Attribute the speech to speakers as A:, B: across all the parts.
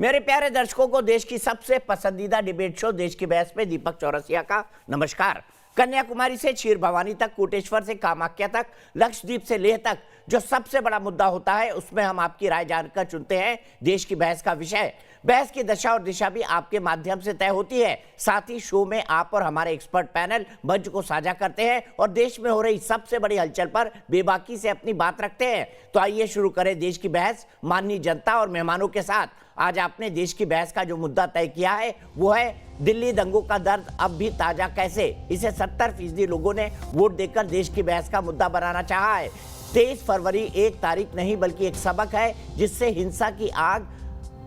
A: मेरे प्यारे दर्शकों को देश की सबसे पसंदीदा डिबेट शो देश की बहस में दीपक चौरसिया का नमस्कार। कन्याकुमारी से क्षीर भवानी तक, कोटेश्वर से कामाख्या तक, लक्षद्वीप से लेह तक जो सबसे बड़ा मुद्दा होता है उसमें हम आपकी राय जानकर चुनते हैं देश की बहस का विषय। बहस की दशा और दिशा भी आपके माध्यम से तय होती है। साथ ही शो में आप और हमारे एक्सपर्ट पैनल मंच को साझा करते हैं और देश में हो रही सबसे बड़ी हलचल पर बेबाकी से अपनी बात रखते हैं। तो आइए शुरू करें देश की बहस माननीय जनता और मेहमानों के साथ। आज आपने देश की बहस का जो मुद्दा तय किया है वो है दिल्ली दंगों का दर्द अब भी ताजा कैसे। इसे 70% लोगों ने वोट देकर देश की बहस का मुद्दा बनाना चाहा है। 23 फरवरी एक तारीख नहीं बल्कि एक सबक है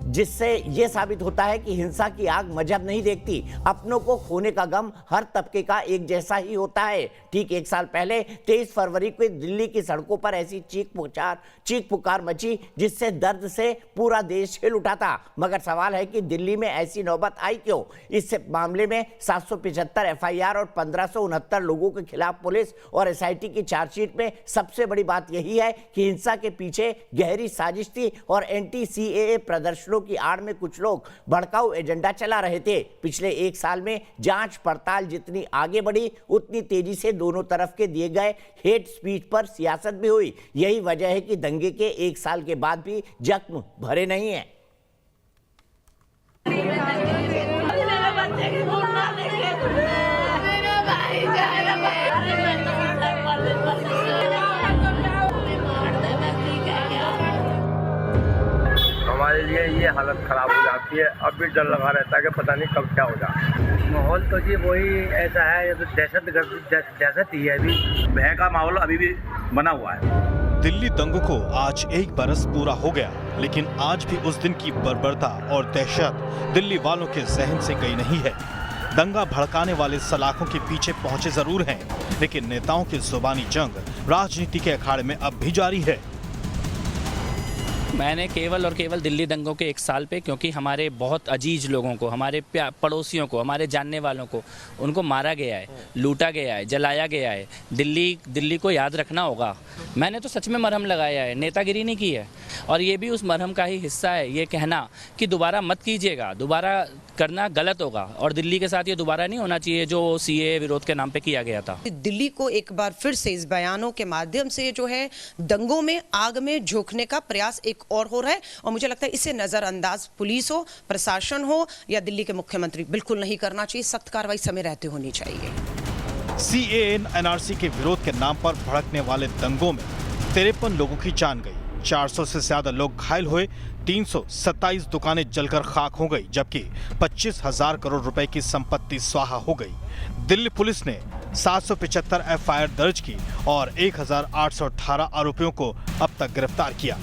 A: जिससे ये साबित होता है कि हिंसा की आग मजहब नहीं देखती। अपनों को खोने का गम हर तबके का एक जैसा ही होता है। ठीक एक साल पहले 23 फरवरी को दिल्ली की सड़कों पर ऐसी चीख पुकार मची जिससे दर्द से पूरा देश हिल उठा था। मगर सवाल है कि दिल्ली में ऐसी नौबत आई क्यों। इस मामले में 775 एफआईआर और 1569 लोगों के खिलाफ पुलिस और एसआईटी की चार्जशीट में सबसे बड़ी बात यही है कि हिंसा के पीछे गहरी साजिश थी और एंटी सीएए प्रदर्शनों की आड़ में कुछ लोग भड़काऊ एजेंडा चला रहे थे। पिछले एक साल में जांच पड़ताल जितनी आगे बढ़ी उतनी तेजी से दोनों तरफ के दिए गए हेट स्पीच पर सियासत भी हुई। यही वजह है कि दंगे के एक साल के बाद भी जख्म भरे नहीं है।
B: हमारे लिए ये हालत खराब हो जाती है। अब भी डर लगा रहता है कि पता नहीं कब क्या हो जाए।
C: माहौल तो जी वही ऐसा है, ये तो दहशत ही है। अभी
D: भय का माहौल अभी भी बना हुआ है।
E: दिल्ली दंगों को आज एक बरस पूरा हो गया, लेकिन आज भी उस दिन की बर्बरता और दहशत दिल्ली वालों के जहन से गई नहीं है। दंगा भड़काने वाले सलाखों के पीछे पहुंचे जरूर हैं, लेकिन नेताओं की जुबानी जंग राजनीति के अखाड़े में अब भी जारी है।
F: मैंने केवल और केवल दिल्ली दंगों के एक साल पे, क्योंकि हमारे बहुत अजीज लोगों को, हमारे पड़ोसियों को, हमारे जानने वालों को उनको मारा गया है, लूटा गया है, जलाया गया है। दिल्ली को याद रखना होगा। मैंने तो सच में मरहम लगाया है, नेतागिरी नहीं की है। और ये भी उस मरहम का ही हिस्सा है ये कहना कि दोबारा मत कीजिएगा, दोबारा करना गलत होगा। और दिल्ली के साथ ये दोबारा नहीं होना चाहिए जो सीए विरोध के नाम पे किया गया था।
G: दिल्ली को एक बार फिर से इस बयानों के माध्यम से जो है दंगों में आग में झोंकने का प्रयास एक और हो रहा है। और मुझे लगता है इसे नजरअंदाज पुलिस हो, प्रशासन हो या दिल्ली के मुख्यमंत्री बिल्कुल नहीं करना चाहिए। सख्त कार्रवाई समय रहते होनी चाहिए।
E: सीएए एनआरसी के विरोध के नाम पर भड़कने वाले दंगों में 53 लोगों की जान गई, 400 से ज्यादा लोग घायल हुए, 327 दुकानें जलकर खाक हो गई, जबकि 25,000 करोड़ रुपए की संपत्ति स्वाहा हो गई। दिल्ली पुलिस ने 775 एफआईआर दर्ज की और 1,818 आरोपियों को अब तक गिरफ्तार किया।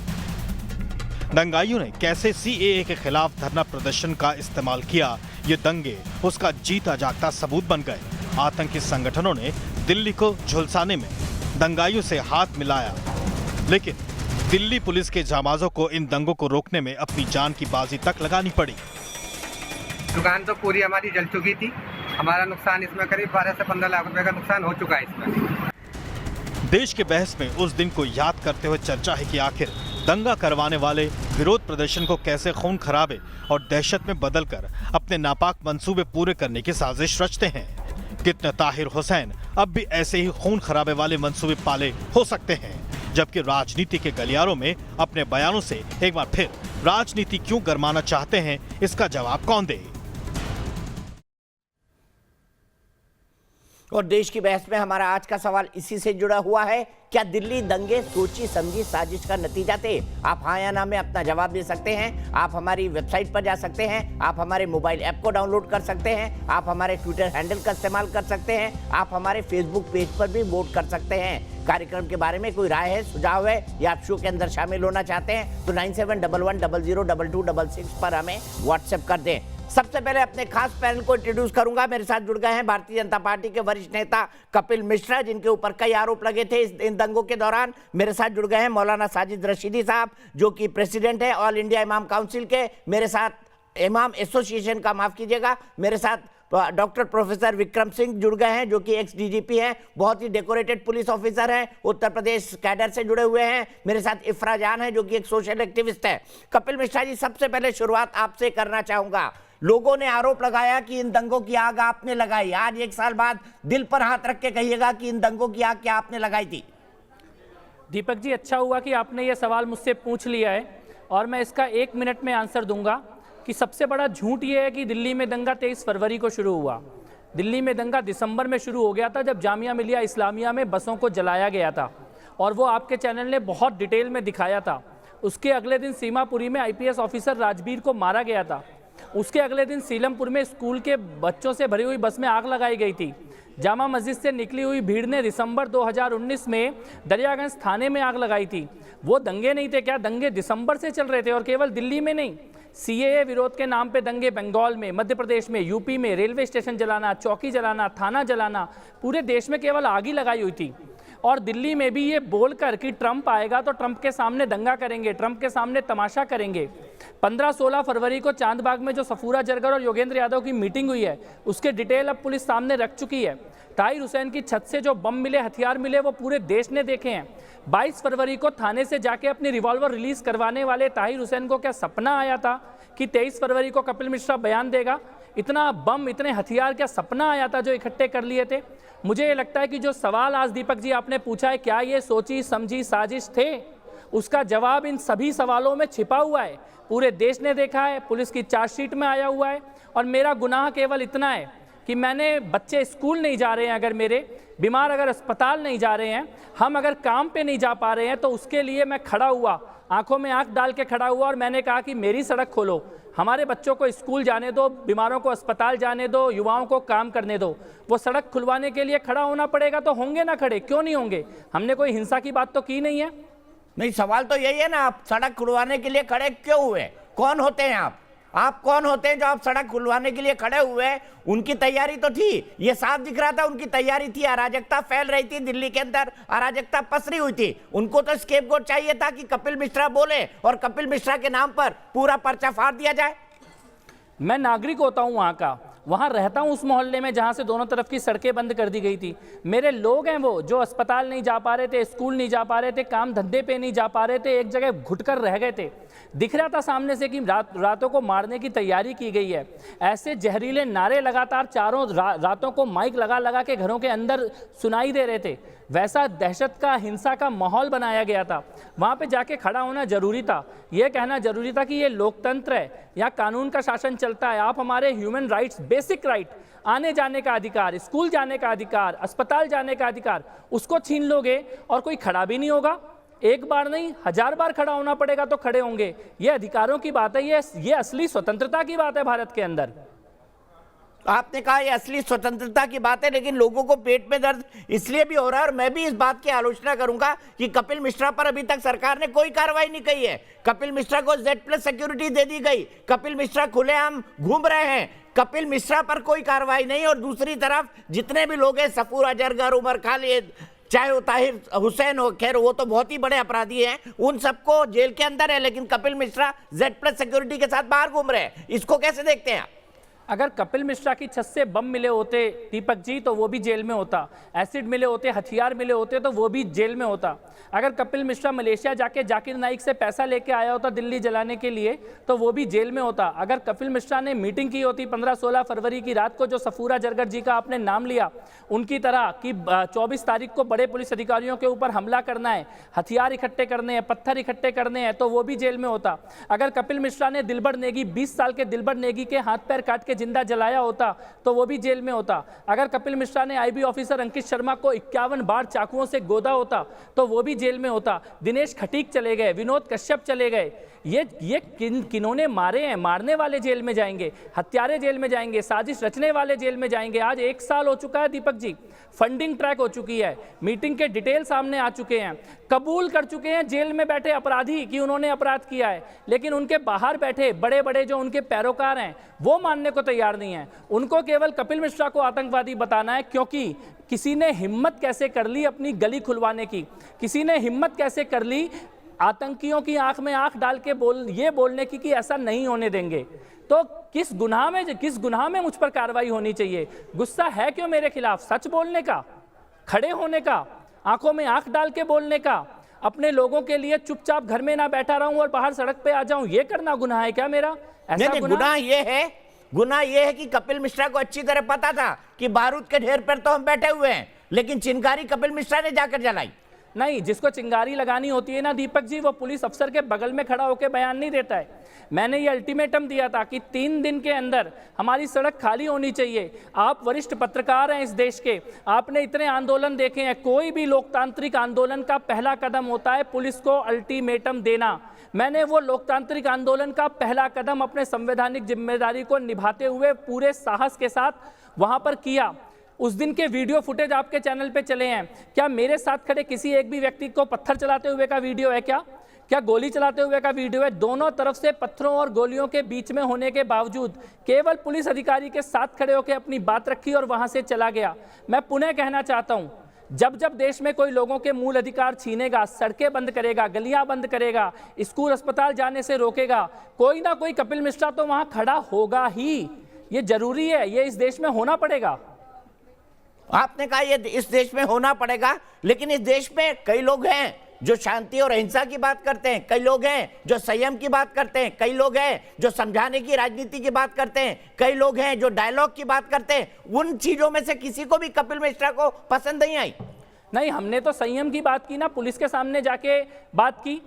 E: दंगाइयों ने कैसे सीएए के खिलाफ धरना प्रदर्शन का इस्तेमाल किया, ये दंगे उसका जीता जागता सबूत बन गए। आतंकी संगठनों ने दिल्ली को झुलसाने में दंगाइयों से हाथ मिलाया, लेकिन दिल्ली पुलिस के जामाजों को इन दंगों को रोकने में अपनी जान की बाजी तक लगानी पड़ी।
C: दुकान तो पूरी हमारी जल चुकी थी। हमारा नुकसान इसमें करीब 12 से 15 लाख रुपए का नुकसान हो चुका है इसमें।
E: देश के बहस में उस दिन को याद करते हुए चर्चा है कि आखिर दंगा करवाने वाले विरोध प्रदर्शन को कैसे खून खराबे और दहशत में बदलकर अपने नापाक मंसूबे पूरे करने की साजिश रचते हैं। कितने ताहिर हुसैन अब भी ऐसे ही खून खराबे वाले मंसूबे पाले हो सकते हैं, जबकि राजनीति के गलियारों में अपने बयानों से एक बार फिर राजनीति क्यों गरमाना चाहते हैं, इसका जवाब कौन दे।
A: और देश की बहस में हमारा आज का सवाल इसी से जुड़ा हुआ है। क्या दिल्ली दंगे सोची समझी साजिश का नतीजा थे? आप हाँ या ना में अपना जवाब दे सकते हैं। आप हमारी वेबसाइट पर जा सकते हैं, आप हमारे मोबाइल ऐप को डाउनलोड कर सकते हैं, आप हमारे ट्विटर हैंडल का इस्तेमाल कर सकते हैं, आप हमारे फेसबुक पेज पर भी वोट कर सकते हैं। कार्यक्रम के बारे में कोई राय है, सुझाव है या आप शो के अंदर शामिल होना चाहते हैं तो 9711002266 पर हमें व्हाट्सएप कर दें। सबसे पहले अपने खास पैनल को इंट्रोड्यूस करूंगा। मेरे साथ जुड़ गए हैं भारतीय जनता पार्टी के वरिष्ठ नेता कपिल मिश्रा, जिनके ऊपर कई आरोप लगे थे इन दंगों के दौरान। मेरे साथ जुड़ गए हैं मौलाना साजिद रशीदी साहब, जो कि प्रेसिडेंट है ऑल इंडिया इमाम काउंसिल के। मेरे साथ इमाम एसोसिएशन का, माफ कीजिएगा, मेरे साथ डॉक्टर प्रोफेसर विक्रम सिंह जुड़ गए हैं, जो कि एक्स डीजीपी हैं, बहुत ही डेकोरेटेड पुलिस ऑफिसर हैं, उत्तर प्रदेश कैडर से जुड़े हुए हैं। मेरे साथ इफ्रा जान है, जो कि एक सोशल एक्टिविस्ट है। कपिल मिश्रा जी, सबसे पहले शुरुआत आपसे करना चाहूंगा। लोगों ने आरोप लगाया कि इन दंगों की आग आपने लगाई। आज 1 साल बाद दिल पर हाथ रख के कहिएगा कि इन दंगों की आग क्या आपने लगाई थी?
H: दीपक जी, अच्छा हुआ कि आपने ये सवाल मुझसे पूछ लिया है और मैं इसका 1 मिनट में आंसर दूंगा कि सबसे बड़ा झूठ ये है कि दिल्ली में दंगा 23 फरवरी को शुरू हुआ। दिल्ली में दंगा दिसंबर में शुरू हो गया था, जब जामिया मिलिया इस्लामिया में बसों को जलाया गया था, और वो आपके चैनल ने बहुत डिटेल में दिखाया था। उसके अगले दिन सीमापुरी में IPS ऑफिसर राजबीर को मारा गया था। उसके अगले दिन सीलमपुर में स्कूल के बच्चों से भरी हुई बस में आग लगाई गई थी। जामा मस्जिद से निकली हुई भीड़ ने दिसंबर 2019 में दरियागंज थाने में आग लगाई थी। वो दंगे नहीं थे क्या? दंगे दिसंबर से चल रहे थे, और केवल दिल्ली में नहीं। CAA विरोध के नाम पे दंगे बंगाल में, मध्य प्रदेश में, यूपी में, रेलवे स्टेशन जलाना, चौकी जलाना, थाना जलाना, पूरे देश में केवल आग ही लगाई हुई थी। और दिल्ली में भी ये बोलकर कि ट्रंप आएगा तो ट्रंप के सामने दंगा करेंगे, ट्रंप के सामने तमाशा करेंगे। 15-16 फरवरी को चांदबाग में जो सफूरा जरगर और योगेंद्र यादव की मीटिंग हुई है, उसके डिटेल अब पुलिस सामने रख चुकी है। ताहिर हुसैन की छत से जो बम मिले, हथियार मिले, वो पूरे देश ने देखे हैं। 22 फरवरी को थाने से जाके अपनी रिवॉल्वर रिलीज करवाने वाले ताहिर हुसैन को क्या सपना आया था कि 23 फरवरी को कपिल मिश्रा बयान देगा? इतना बम, इतने हथियार क्या सपना आया था जो इकट्ठे कर लिए थे? मुझे ये लगता है कि जो सवाल आज दीपक जी आपने पूछा है, क्या ये सोची समझी साजिश थे, उसका जवाब इन सभी सवालों में छिपा हुआ है। पूरे देश ने देखा है, पुलिस की चार्जशीट में आया हुआ है। और मेरा गुनाह केवल इतना है कि मैंने, बच्चे स्कूल नहीं जा रहे हैं अगर मेरे, बीमार अगर अस्पताल नहीं जा रहे हैं, हम अगर काम पे नहीं जा पा रहे हैं, तो उसके लिए मैं खड़ा हुआ, आंखों में आंख डाल के खड़ा हुआ, और मैंने कहा कि मेरी सड़क खोलो, हमारे बच्चों को स्कूल जाने दो, बीमारों को अस्पताल जाने दो, युवाओं को काम करने दो। वो सड़क खुलवाने के लिए खड़ा होना पड़ेगा तो होंगे ना खड़े, क्यों नहीं होंगे? हमने कोई हिंसा की बात तो की नहीं है।
A: नहीं, सवाल तो यही है ना, आप सड़क खुलवाने के लिए खड़े क्यों हुए? कौन होते हैं आप कौन होते हैं जो आप सड़क खुलवाने के लिए खड़े हुए? उनकी तैयारी तो थी, ये साफ दिख रहा था उनकी तैयारी थी। अराजकता फैल रही थी दिल्ली के अंदर, अराजकता पसरी हुई थी। उनको तो स्केपगोट चाहिए था कि कपिल मिश्रा बोले और कपिल मिश्रा के नाम पर पूरा पर्चा फाड़ दिया जाए।
H: मैं नागरिक होता हूं वहां का, वहाँ रहता हूँ उस मोहल्ले में जहाँ से दोनों तरफ की सड़कें बंद कर दी गई थी। मेरे लोग हैं वो जो अस्पताल नहीं जा पा रहे थे, स्कूल नहीं जा पा रहे थे, काम धंधे पे नहीं जा पा रहे थे, एक जगह घुटकर रह गए थे। दिख रहा था सामने से कि रातों को मारने की तैयारी की गई है। ऐसे जहरीले नारे लगातार चारों रातों को माइक लगा लगा के घरों के अंदर सुनाई दे रहे थे। वैसा दहशत का, हिंसा का माहौल बनाया गया था। वहाँ पे जाके खड़ा होना जरूरी था, यह कहना जरूरी था कि ये लोकतंत्र है, यहाँ कानून का शासन चलता है। आप हमारे ह्यूमन राइट्स, बेसिक राइट, आने जाने का अधिकार, स्कूल जाने का अधिकार, अस्पताल जाने का अधिकार, उसको छीन लोगे और कोई खड़ा भी नहीं होगा। एक बार नहीं, 1000 बार खड़ा होना पड़ेगा तो खड़े होंगे। ये अधिकारों की बात है, ये असली स्वतंत्रता की बात है भारत के अंदर।
A: आपने कहा ये असली स्वतंत्रता की बात है, लेकिन लोगों को पेट में दर्द इसलिए भी हो रहा है, और मैं भी इस बात की आलोचना करूंगा कि कपिल मिश्रा पर अभी तक सरकार ने कोई कार्रवाई नहीं की है। कपिल मिश्रा को Z+ सिक्योरिटी दे दी गई, कपिल मिश्रा खुलेआम घूम रहे हैं, कपिल मिश्रा पर कोई कार्रवाई नहीं। और दूसरी तरफ जितने भी लोग हैं, सफूरा जरगर, उमर खालिद, चाहे वो ताहिर हुसैन हो, खैर वो तो बहुत ही बड़े अपराधी हैं, उन सबको जेल के अंदर है, लेकिन कपिल मिश्रा Z+ सिक्योरिटी के साथ बाहर घूम रहे हैं। इसको कैसे देखते हैं?
H: अगर कपिल मिश्रा की छत से बम मिले होते दीपक जी तो वो भी जेल में होता, एसिड मिले होते, हथियार मिले होते तो वो भी जेल में होता। अगर कपिल मिश्रा मलेशिया जाके जाकिर नाइक से पैसा लेके आया होता दिल्ली जलाने के लिए तो वो भी जेल में होता। अगर कपिल मिश्रा ने मीटिंग की होती 15-16 फरवरी की रात को, जो सफूरा जरगर जी का आपने नाम लिया, उनकी तरह कि 24 तारीख को बड़े पुलिस अधिकारियों के ऊपर हमला करना है, हथियार इकट्ठे करने हैं, पत्थर इकट्ठे करने हैं, तो वो भी जेल में होता। अगर कपिल मिश्रा ने दिलबर नेगी, 20 साल के दिलबर नेगी के हाथ पैर काट के जिंदा जलाया होता तो वो भी जेल में होता। अगर कपिल मिश्रा ने IB ऑफिसर अंकित शर्मा को 51 बार चाकुओं से गोदा होता तो वो भी जेल में होता। दिनेश खटीक चले गए, विनोद कश्यप चले गए, ये किन्होंने मारे हैं? मारने वाले जेल में जाएंगे, हत्यारे जेल में जाएंगे, साजिश रचने वाले जेल में जाएंगे। आज 1 साल हो चुका है दीपक जी, फंडिंग ट्रैक हो चुकी है, मीटिंग के डिटेल सामने आ चुके हैं, कबूल कर चुके हैं जेल में बैठे अपराधी कि उन्होंने अपराध किया है, लेकिन उनके बाहर बैठे बड़े बड़े जो उनके पैरोकार हैं वो मानने को तैयार नहीं है। उनको केवल कपिल मिश्रा को आतंकवादी बताना है, क्योंकि किसी ने हिम्मत कैसे कर ली अपनी गली खुलवाने की, किसी ने हिम्मत कैसे कर ली आतंकियों की आंख में आंख डाल के ये बोलने की कि ऐसा नहीं होने देंगे, तो किस गुनाह में मुझ पर कार्रवाई होनी चाहिए? गुस्सा है क्यों मेरे खिलाफ? सच बोलने का, खड़े होने का, आंखों में आंख डाल के बोलने का, अपने लोगों के लिए चुपचाप घर में ना बैठा रहूं और बाहर सड़क पे आ जाऊं, ये करना गुनाह है क्या मेरा? ऐसा
A: नहीं, गुनाह ये है कि कपिल मिश्रा को अच्छी तरह पता था कि बारूद के ढेर पर तो हम बैठे हुए हैं, लेकिन चिंगारी कपिल मिश्रा ने जाकर जलाई।
H: नहीं, जिसको चिंगारी लगानी होती है ना दीपक जी, वो पुलिस अफसर के बगल में खड़ा होकर बयान नहीं देता है। मैंने ये अल्टीमेटम दिया था कि 3 दिन के अंदर हमारी सड़क खाली होनी चाहिए। आप वरिष्ठ पत्रकार हैं इस देश के, आपने इतने आंदोलन देखे हैं, कोई भी लोकतांत्रिक आंदोलन का पहला कदम होता है पुलिस को अल्टीमेटम देना। मैंने वो लोकतांत्रिक आंदोलन का पहला कदम अपने संवैधानिक जिम्मेदारी को निभाते हुए पूरे साहस के साथ वहां पर किया। उस दिन के वीडियो फुटेज आपके चैनल पे चले हैं। क्या मेरे साथ खड़े किसी एक भी व्यक्ति को पत्थर चलाते हुए का वीडियो है? क्या गोली चलाते हुए का वीडियो है? दोनों तरफ से पत्थरों और गोलियों के बीच में होने के बावजूद केवल पुलिस अधिकारी के साथ खड़े होकर अपनी बात रखी और वहां से चला गया। मैं पुनः कहना चाहता हूं, जब देश में कोई लोगों के मूल अधिकार छीनेगा, सड़कें बंद करेगा, गलियां बंद करेगा, स्कूल अस्पताल जाने से रोकेगा, कोई ना कोई कपिल मिश्रा तो वहां खड़ा होगा ही। ये जरूरी है, ये इस देश में होना पड़ेगा।
A: आपने कहा ये इस देश में होना पड़ेगा, लेकिन इस देश में कई लोग हैं जो शांति और अहिंसा की बात करते हैं, कई लोग हैं जो संयम की बात करते हैं, कई लोग हैं जो समझाने की राजनीति की बात करते हैं, कई लोग हैं जो डायलॉग की बात करते हैं। उन चीजों में से किसी को भी कपिल मिश्रा को पसंद नहीं आई।
H: नहीं, हमने तो संयम की बात की ना, पुलिस के सामने जाके बात की,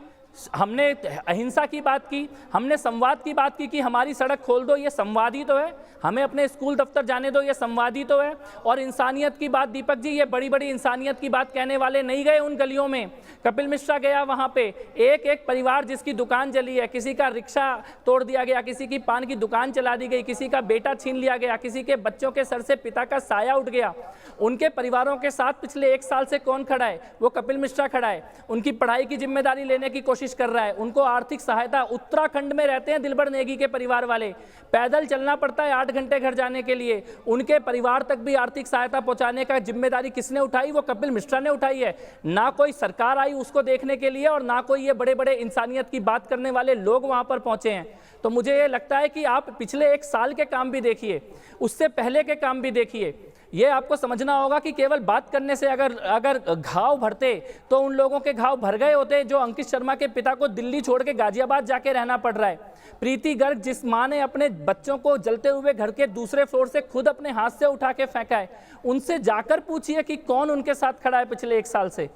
H: हमने अहिंसा की बात की, हमने संवाद की बात की कि हमारी सड़क खोल दो, ये संवाद ही तो है। हमें अपने स्कूल दफ्तर जाने दो, ये संवाद ही तो है। और इंसानियत की बात दीपक जी, ये बड़ी बड़ी इंसानियत की बात कहने वाले नहीं गए उन गलियों में। कपिल मिश्रा गया वहां पे, एक एक परिवार जिसकी दुकान जली है, किसी का रिक्शा तोड़ दिया गया, किसी की पान की दुकान चला दी गई, किसी का बेटा छीन लिया गया, किसी के बच्चों के सर से पिता का साया उठ गया। उनके परिवारों के साथ पिछले 1 साल से कौन खड़ा है? वो कपिल मिश्रा खड़ा है। उनकी पढ़ाई की जिम्मेदारी लेने की कोशिश कर रहा है, उनको आर्थिक सहायता, उत्तराखंड में रहते हैं दिलबर नेगी के परिवार वाले, पैदल चलना पड़ता है 8 घंटे घर जाने के लिए, उनके परिवार तक भी आर्थिक सहायता पहुंचाने का जिम्मेदारी किसने उठाई? वो कपिल मिश्रा ने उठाई है। ना कोई सरकार आई उसको देखने के लिए और ना कोई ये बड़े बड़े इंसानियत की बात करने वाले लोग वहां पर पहुंचे हैं। तो मुझे ये लगता है कि आप पिछले 1 साल के काम भी देखिए, उससे पहले के काम भी देखिए। ये आपको समझना होगा कि केवल बात करने से अगर घाव भरते तो उन लोगों के घाव भर गए होते जो अंकित शर्मा के पिता को दिल्ली छोड़ के गाजियाबाद जाके रहना पड़ रहा है। प्रीति गर्ग, जिस मां ने अपने बच्चों को जलते हुए घर के दूसरे फ्लोर से खुद अपने हाथ से उठा के फेंका है, उनसे जाकर पूछिए कि कौन उनके साथ खड़ा है पिछले 1 साल से।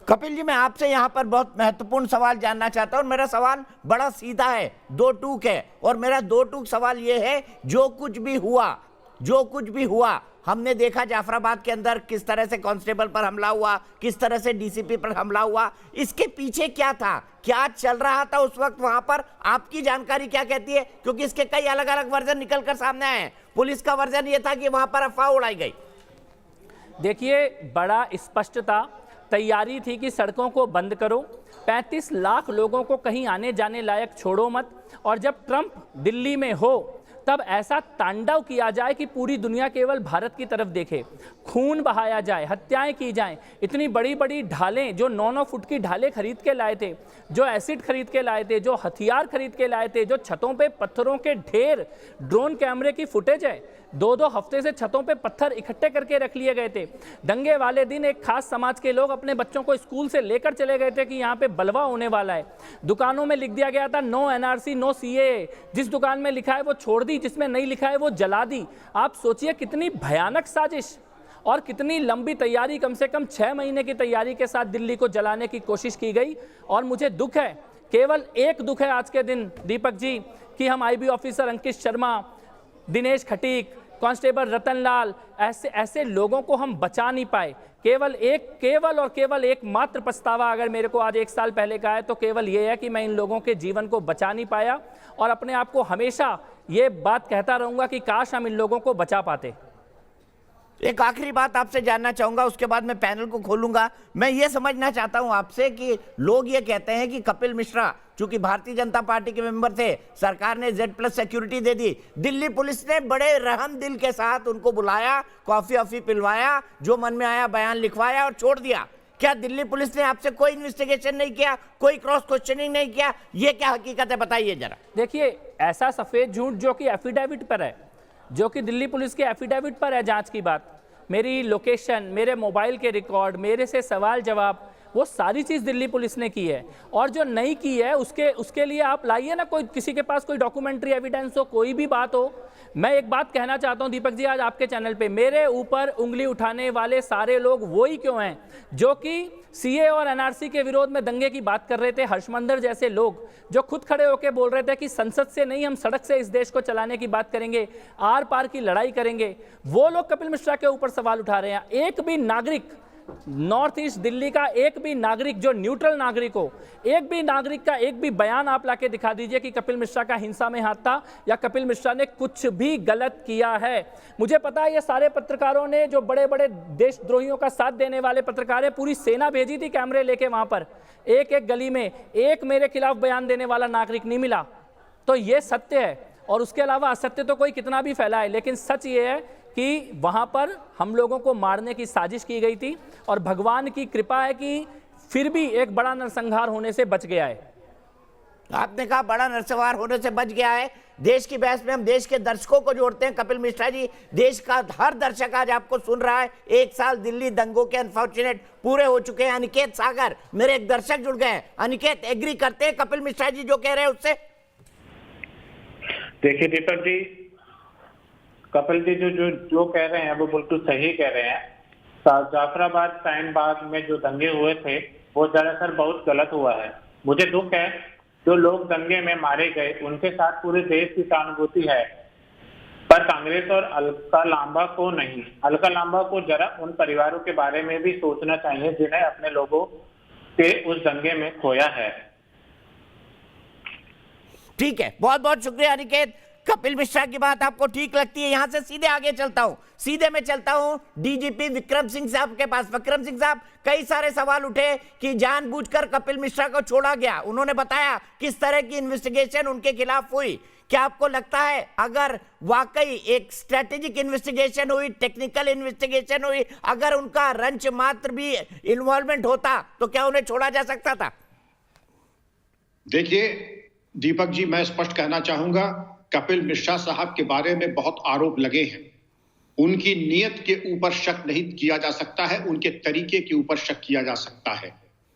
A: कपिल जी, मैं आपसे यहाँ पर बहुत महत्वपूर्ण सवाल जानना चाहता हूँ और मेरा सवाल बड़ा सीधा है, 2 टूक है। और मेरा 2 टूक सवाल ये है, जो कुछ भी हुआ हमने देखा जाफराबाद के अंदर किस तरह से कांस्टेबल पर हमला हुआ, किस तरह से डीसीपी पर हमला हुआ, इसके पीछे क्या था, क्या चल रहा था उस वक्त वहां पर? आपकी जानकारी क्या कहती है? क्योंकि इसके कई अलग अलग वर्जन निकलकर सामने आए हैं। पुलिस का वर्जन ये था कि वहां पर अफवाह उड़ाई गई।
H: देखिए, बड़ा स्पष्टता तैयारी थी कि सड़कों को बंद करो, 35 लाख लोगों को कहीं आने जाने लायक छोड़ो मत, और जब ट्रंप दिल्ली में हो तब ऐसा तांडव किया जाए कि पूरी दुनिया केवल भारत की तरफ देखे, खून बहाया जाए, हत्याएं की जाएं। इतनी बड़ी बड़ी ढालें, जो 9-9 फुट की ढालें खरीद के लाए थे, जो एसिड खरीद के लाए थे, जो हथियार खरीद के लाए थे, जो छतों पे पत्थरों के ढेर, ड्रोन कैमरे की फुटेज है, 2-2 हफ्ते से छतों पे पत्थर इकट्ठे करके रख लिए गए थे। दंगे वाले दिन एक खास समाज के लोग अपने बच्चों को स्कूल से लेकर चले गए थे कि यहाँ पे बलवा होने वाला है। दुकानों में लिख दिया गया था नो एनआरसी नो सीएए, जिस दुकान में लिखा है वो छोड़ दी, जिसमें नहीं लिखा है वो जला दी। आप सोचिए कितनी भयानक साजिश और कितनी लंबी तैयारी, कम से कम 6 महीने की तैयारी के साथ दिल्ली को जलाने की कोशिश की गई। और मुझे दुख है, केवल एक दुख है आज के दिन दीपक जी, कि हम IB officer Ankit Sharma, Dinesh Khatik, constable Ratanlal, ऐसे लोगों को हम बचा नहीं पाए। केवल एक मात्र पछतावा अगर मेरे को आज 1 साल पहले का है तो केवल ये है कि मैं इन लोगों के जीवन को बचा नहीं पाया, और अपने आप को हमेशा ये बात कहता रहूंगा कि काश हम इन लोगों को बचा पाते।
A: एक आखिरी बात आपसे जानना चाहूंगा, उसके बाद मैं पैनल को खोलूंगा। मैं ये समझना चाहता हूं आपसे कि लोग ये कहते हैं कि कपिल मिश्रा चूंकि भारतीय जनता पार्टी के मेंबर थे, सरकार ने Z+ सिक्योरिटी दे दी, दिल्ली पुलिस ने बड़े रहम दिल के साथ उनको बुलाया, कॉफी ऑफी पिलवाया, जो मन में आया बयान लिखवाया और छोड़ दिया। क्या दिल्ली पुलिस ने आपसे कोई इन्वेस्टिगेशन नहीं किया, कोई क्रॉस क्वेश्चनिंग नहीं किया? ये क्या हकीकत है, बताइए जरा।
H: देखिए, ऐसा सफेद झूठ जो कि एफिडेविट पर है, जो कि दिल्ली पुलिस के एफिडेविट पर है, जांच की बात, मेरी लोकेशन, मेरे मोबाइल के रिकॉर्ड, मेरे से सवाल जवाब, वो सारी चीज़ दिल्ली पुलिस ने की है। और जो नहीं की है उसके लिए आप लाइए ना, कोई किसी के पास कोई डॉक्यूमेंट्री एविडेंस हो, कोई भी बात हो। मैं एक बात कहना चाहता हूं दीपक जी, आज आपके चैनल पे मेरे ऊपर उंगली उठाने वाले सारे लोग वही क्यों हैं जो कि सीए और एनआरसी के विरोध में दंगे की बात कर रहे थे। हर्षमंदर जैसे लोग जो खुद खड़े होकर बोल रहे थे कि संसद से नहीं, हम सड़क से इस देश को चलाने की बात करेंगे, आर पार की लड़ाई करेंगे, वो लोग कपिल मिश्रा के ऊपर सवाल उठा रहे हैं। एक भी नागरिक, नॉर्थ ईस्ट दिल्ली का एक भी नागरिक जो न्यूट्रल नागरिक हो, एक भी नागरिक का एक भी बयान आप लाके दिखा दीजिए कि कपिल मिश्रा का हिंसा में हाथ था या कपिल मिश्रा ने कुछ भी गलत किया है। मुझे पता है ये सारे पत्रकारों ने, जो बड़े बड़े देशद्रोहियों का साथ देने वाले पत्रकार हैं, पूरी सेना भेजी थी कैमरे लेके वहां पर, एक एक गली में एक मेरे खिलाफ बयान देने वाला नागरिक नहीं मिला। तो ये सत्य है, और उसके अलावा असत्य तो कोई कितना भी फैलाए, लेकिन सच ये है कि वहां पर हम लोगों को मारने की साजिश की गई थी, और भगवान की कृपा है कि फिर भी एक बड़ा नरसंहार होने से बच गया है।
A: आपने कहा बड़ा नरसंहार होने से बच गया है। देश की बहस में हम देश के दर्शकों को जोड़ते हैं। कपिल मिश्रा जी, देश का हर दर्शक आज आपको सुन रहा है। 1 साल दिल्ली दंगों के अनफॉर्चुनेट पूरे हो चुके हैं। अनिकेत सागर, मेरे एक दर्शक जुड़ गए हैं। अनिकेत, एग्री करते हैं कपिल मिश्रा जी जो कह रहे हैं उससे?
I: देखिए दीपक जी, कपिल जी जो कह रहे हैं वो बिल्कुल सही कह रहे हैं। जाफराबाद शाहीन बाग में जो दंगे हुए थे वो दरअसल बहुत गलत हुआ है। मुझे दुख है जो लोग दंगे में मारे गए, उनके साथ पूरे देश की सहानुभूति है, पर कांग्रेस और अलका लांबा को नहीं। अलका लांबा को जरा उन परिवारों के बारे में भी सोचना चाहिए जिन्हें अपने लोगों के उस दंगे में खोया है।
A: ठीक है, बहुत बहुत शुक्रिया अनिकेत। कपिल मिश्रा की बात आपको ठीक लगती है। यहां से सीधे आगे चलता हूं, सीधे मैं चलता हूं डीजीपी विक्रम सिंह साहब के पास। विक्रम सिंह साहब, कई सारे सवाल उठे कि जानबूझकर कपिल मिश्रा को छोड़ा गया। उन्होंने बताया किस तरह की इन्वेस्टिगेशन उनके खिलाफ हुई। क्या आपको लगता है अगर वाकई एक स्ट्रेटेजिक इन्वेस्टिगेशन हुई, टेक्निकल इन्वेस्टिगेशन हुई, अगर उनका रंच मात्र भी इन्वॉल्वमेंट होता तो क्या उन्हें छोड़ा जा सकता था?
J: देखिए दीपक जी, मैं स्पष्ट कहना चाहूंगा, कपिल मिश्रा साहब के बारे में बहुत आरोप लगे हैं। उनकी नीयत के ऊपर शक नहीं किया जा सकता है, उनके तरीके के ऊपर शक किया जा सकता है।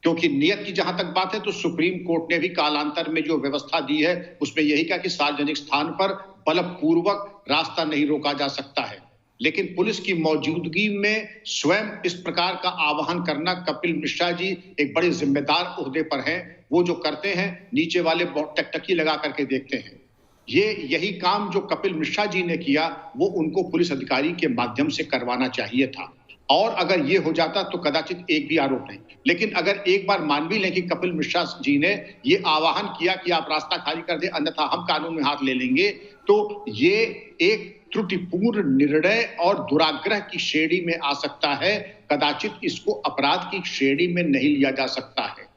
J: क्योंकि नीयत की जहां तक बात है तो सुप्रीम कोर्ट ने भी कालांतर में जो व्यवस्था दी है उसमें यही कहा कि सार्वजनिक स्थान पर बलपूर्वक रास्ता नहीं रोका जा सकता है। लेकिन पुलिस की मौजूदगी में स्वयं इस प्रकार का आह्वान करना, कपिल मिश्रा जी एक बड़े जिम्मेदार ओहदे पर हैं। वो जो करते हैं नीचे वाले बहुत टकटकी लगा करके देखते हैं। यही काम जो कपिल मिश्रा जी ने किया वो उनको पुलिस अधिकारी के माध्यम से करवाना चाहिए था, और अगर ये हो जाता तो कदाचित एक भी आरोप नहीं। लेकिन अगर एक बार मान भी लें कि कपिल मिश्रा जी ने ये आह्वान किया कि आप रास्ता खाली कर दें अन्यथा हम कानून में हाथ ले लेंगे, तो ये एक त्रुटिपूर्ण निर्णय और दुराग्रह की श्रेणी में आ सकता है। कदाचित इसको अपराध की श्रेणी में नहीं लिया जा सकता है।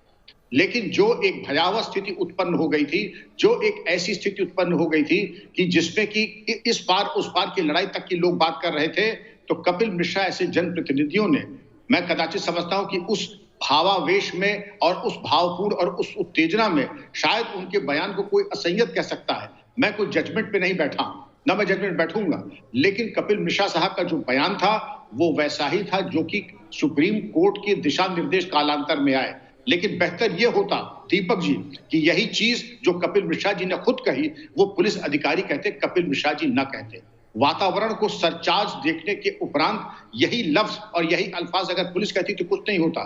J: लेकिन जो एक भयावह स्थिति उत्पन्न हो गई थी, जो एक ऐसी स्थिति उत्पन्न हो गई थी कि जिसमें कि इस पार उस पार की लड़ाई तक की लोग बात कर रहे थे, तो कपिल मिश्रा ऐसे जनप्रतिनिधियों ने, मैं कदाचित समझता हूं कि उस भावावेश में और उस भावपूर्ण और उस उत्तेजना में शायद उनके बयान को कोई असंयत कह सकता है। मैं कोई जजमेंट पे नहीं बैठा, ना मैं जजमेंट बैठूंगा, लेकिन कपिल मिश्रा साहब का जो बयान था वो वैसा ही था जो कि सुप्रीम कोर्ट के दिशा निर्देश कालांतर में आए। लेकिन बेहतर यह होता दीपक जी कि यही चीज जो कपिल मिश्रा जी ने खुद कही वो पुलिस अधिकारी कहते, कपिल मिश्रा जी न कहते। वातावरण को सरचार्ज देखने के उपरांत यही लफ्ज और यही अल्फाज अगर पुलिस कहती तो कुछ नहीं होता।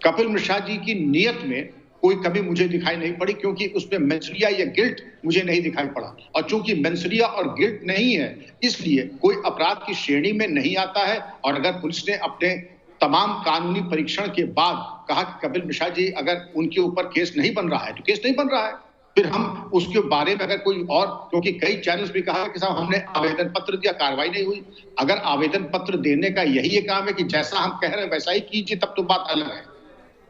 J: कपिल मिश्रा जी की नीयत में कोई कमी मुझे दिखाई नहीं पड़ी, क्योंकि उसमें मेंसरिया या गिल्ट मुझे नहीं दिखाई पड़ा। और चूंकि मेंसरिया और गिल्ट नहीं है, इसलिए कोई अपराध की श्रेणी में नहीं आता है। और अगर पुलिस ने अपने तमाम कानूनी परीक्षण के बाद कहा कि कपिल मिश्रा जी अगर उनके ऊपर केस नहीं बन रहा है तो केस नहीं बन रहा है, फिर हम उसके बारे में अगर कोई और, क्योंकि कई चैनल्स भी कहा कि साहब हमने आवेदन पत्र दिया, कार्रवाई नहीं हुई। अगर आवेदन पत्र देने का यही काम है कि जैसा हम कह रहे हैं वैसा ही कीजिए, तब तो बात अलग है।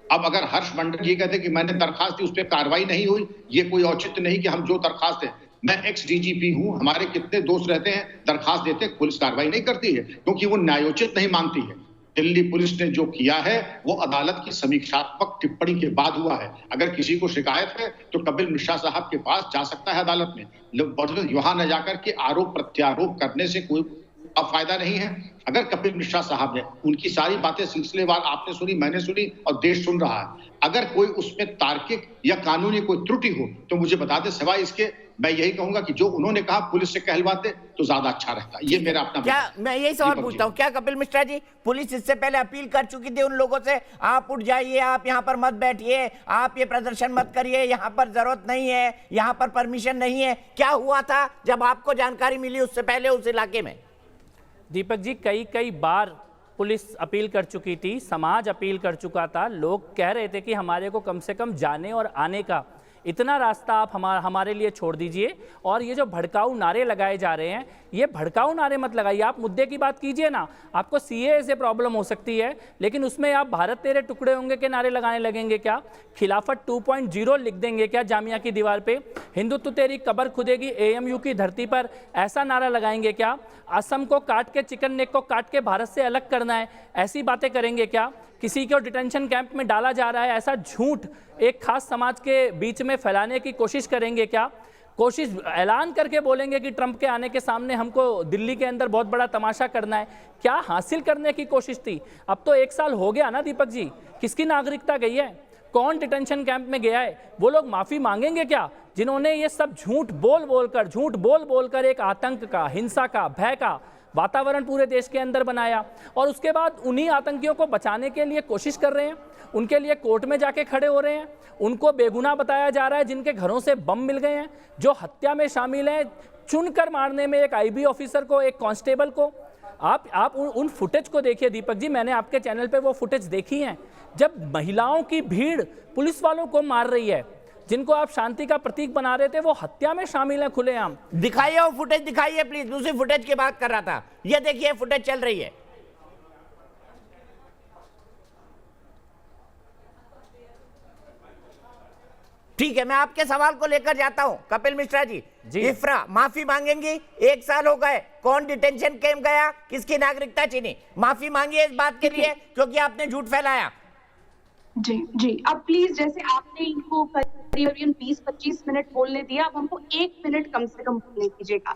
J: अब अगर हर्ष मंडल जी कहते कि मैंने दरखास्त दी, उस पर कार्रवाई नहीं हुई, ये कोई औचित्य नहीं कि हम जो दरखास्त है, मैं एक्स डीजीपी हूं, हमारे कितने दोस्त रहते हैं दरखास्त देते हैं, पुलिस कार्रवाई नहीं करती है क्योंकि वो न्यायोचित नहीं मानती है। दिल्ली पुलिस ने जो किया है वो अदालत की समीक्षात्मक टिप्पणी के बाद हुआ है। अगर किसी को शिकायत है तो कपिल मिश्रा साहब के पास जा सकता है अदालत में, वहां न जाकर के आरोप प्रत्यारोप करने से कोई फायदा नहीं है। अगर कपिल मिश्रा साहब ने उनकी सारी बातें सिलसिलेवार आपने सुनी, मैंने सुनी और देश सुन रहा है, अगर कोई उसमें तार्किक या कानूनी कोई त्रुटि हो तो मुझे बता दे। सिवाय इसके मैं यही कहूंगा कि जो उन्होंने कहा पुलिस से कहलवाते तो ज्यादा अच्छा रहता। ये मेरा अपना
A: क्या मैं यही सवाल पूछता हूँ, क्या कपिल मिश्रा जी पुलिस इससे पहले अपील कर चुकी थी उन लोगों से, आप उठ जाइए, आप यहाँ पर मत बैठिए, आप ये प्रदर्शन मत करिए, यहाँ पर जरूरत नहीं है, यहाँ पर परमिशन नहीं है? क्या हुआ था जब आपको जानकारी मिली उससे पहले उस इलाके में?
H: दीपक जी, कई बार पुलिस अपील कर चुकी थी, समाज अपील कर चुका था, लोग कह रहे थे कि हमारे को कम से कम जाने और आने का इतना रास्ता आप हमारे लिए छोड़ दीजिए। और ये जो भड़काऊ नारे लगाए जा रहे हैं, ये भड़काऊ नारे मत लगाइए, आप मुद्दे की बात कीजिए ना। आपको सीए से प्रॉब्लम हो सकती है, लेकिन उसमें आप भारत तेरे टुकड़े होंगे के नारे लगाने लगेंगे क्या? खिलाफत 2.0 लिख देंगे क्या जामिया की दीवार पे? हिंदुत्व तेरी कब्र खुदेगी एएमयू की धरती पर, ऐसा नारा लगाएंगे क्या? असम को काट के, चिकन नेक को काट के भारत से अलग करना है, ऐसी बातें करेंगे क्या? किसी को डिटेंशन कैंप में डाला जा रहा है, ऐसा झूठ एक खास समाज के बीच में फैलाने की कोशिश करेंगे क्या? कोशिश ऐलान करके बोलेंगे कि ट्रंप के आने के सामने हमको दिल्ली के अंदर बहुत बड़ा तमाशा करना है। क्या हासिल करने की कोशिश थी? अब तो 1 साल हो गया ना दीपक जी, किसकी नागरिकता गई है? कौन डिटेंशन कैंप में गया है? वो लोग माफी मांगेंगे क्या जिन्होंने ये सब झूठ बोल कर एक आतंक का, हिंसा का, भय का वातावरण पूरे देश के अंदर बनाया, और उसके बाद उन्हीं आतंकियों को बचाने के लिए कोशिश कर रहे हैं, उनके लिए कोर्ट में जाके खड़े हो रहे हैं, उनको बेगुनाह बताया जा रहा है, जिनके घरों से बम मिल गए हैं, जो हत्या में शामिल हैं, चुनकर मारने में एक आईबी ऑफिसर को, एक कांस्टेबल को। आप उन फुटेज को देखिए दीपक जी, मैंने आपके चैनल पे वो फुटेज देखी हैं, जब महिलाओं की भीड़ पुलिस वालों को मार रही है, जिनको आप शांति का प्रतीक बना रहे थे, वो हत्या में शामिल है खुलेआम।
A: दिखाइए वो फुटेज, दिखाइए प्लीज। दूसरी फुटेज की बात कर रहा था, ये देखिए फुटेज चल रही है। ठीक है, मैं आपके सवाल को लेकर जाता हूं कपिल मिश्रा जी। इफ्रा माफी मांगेंगी, 1 साल हो गए, कौन डिटेंशन कैंप गया, किसकी नागरिकता छीनी? माफी मांगिए इस बात के लिए क्योंकि आपने झूठ फैलाया।
K: जी अब प्लीज, जैसे आपने इनको करीबन 20-25 मिनट बोलने दिया, अब हमको 1 मिनट कम से कम बोलने दीजिएगा।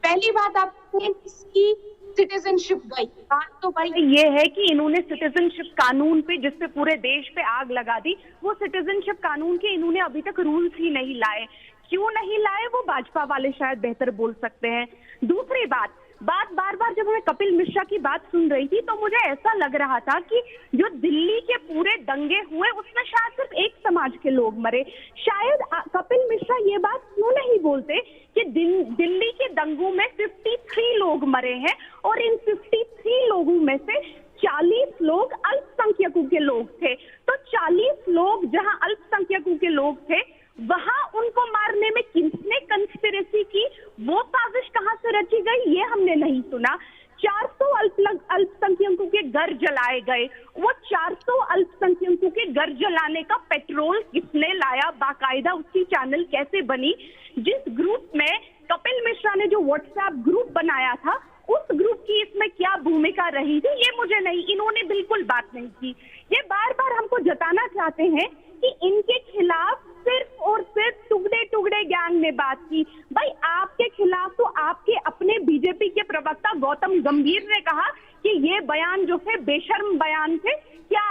K: पहली बात, आपने इसकी सिटीजनशिप गई, बात तो भाई ये है कि इन्होंने सिटीजनशिप कानून पे, जिसपे पूरे देश पे आग लगा दी, वो सिटीजनशिप कानून के इन्होंने अभी तक रूल्स ही नहीं लाए। क्यों नहीं लाए वो भाजपा वाले शायद बेहतर बोल सकते हैं। दूसरी बात बार बार जब मैं कपिल मिश्रा की बात सुन रही थी तो मुझे ऐसा लग रहा था कि जो दिल्ली के पूरे दंगे हुए उसमें शायद सिर्फ एक समाज के लोग मरे। शायद कपिल मिश्रा ये बात क्यों नहीं बोलते कि दिल्ली के दंगों में 53 लोग मरे हैं और इन 53 लोगों में से 40 लोग अल्पसंख्यकों के लोग थे। तो 40 लोग जहां अल्पसंख्यकों के लोग थे, वहां उनको मारने में किसने कंस्पिरेसी की, वो साजिश कहां से रची गई, ये हमने नहीं सुना। 400 अल्पसंख्यकों के घर जलाए गए, वो 400 अल्पसंख्यकों के घर जलाने का पेट्रोल किसने लाया, बाकायदा उसकी चैनल कैसे बनी? जिस ग्रुप में कपिल मिश्रा ने जो व्हाट्सएप ग्रुप बनाया था, उस ग्रुप की इसमें क्या भूमिका रही थी, ये मुझे नहीं, इन्होंने बिल्कुल बात नहीं की। ये बार बार हमको जताना चाहते हैं कि इनके खिलाफ सिर्फ और सिर्फ टुकड़े गैंग ने बात की। भाई आपके खिलाफ तो आपके अपने बीजेपी के प्रवक्ता गौतम गंभीर ने कहा कि ये बयान जो थे बेशर्म बयान थे। क्या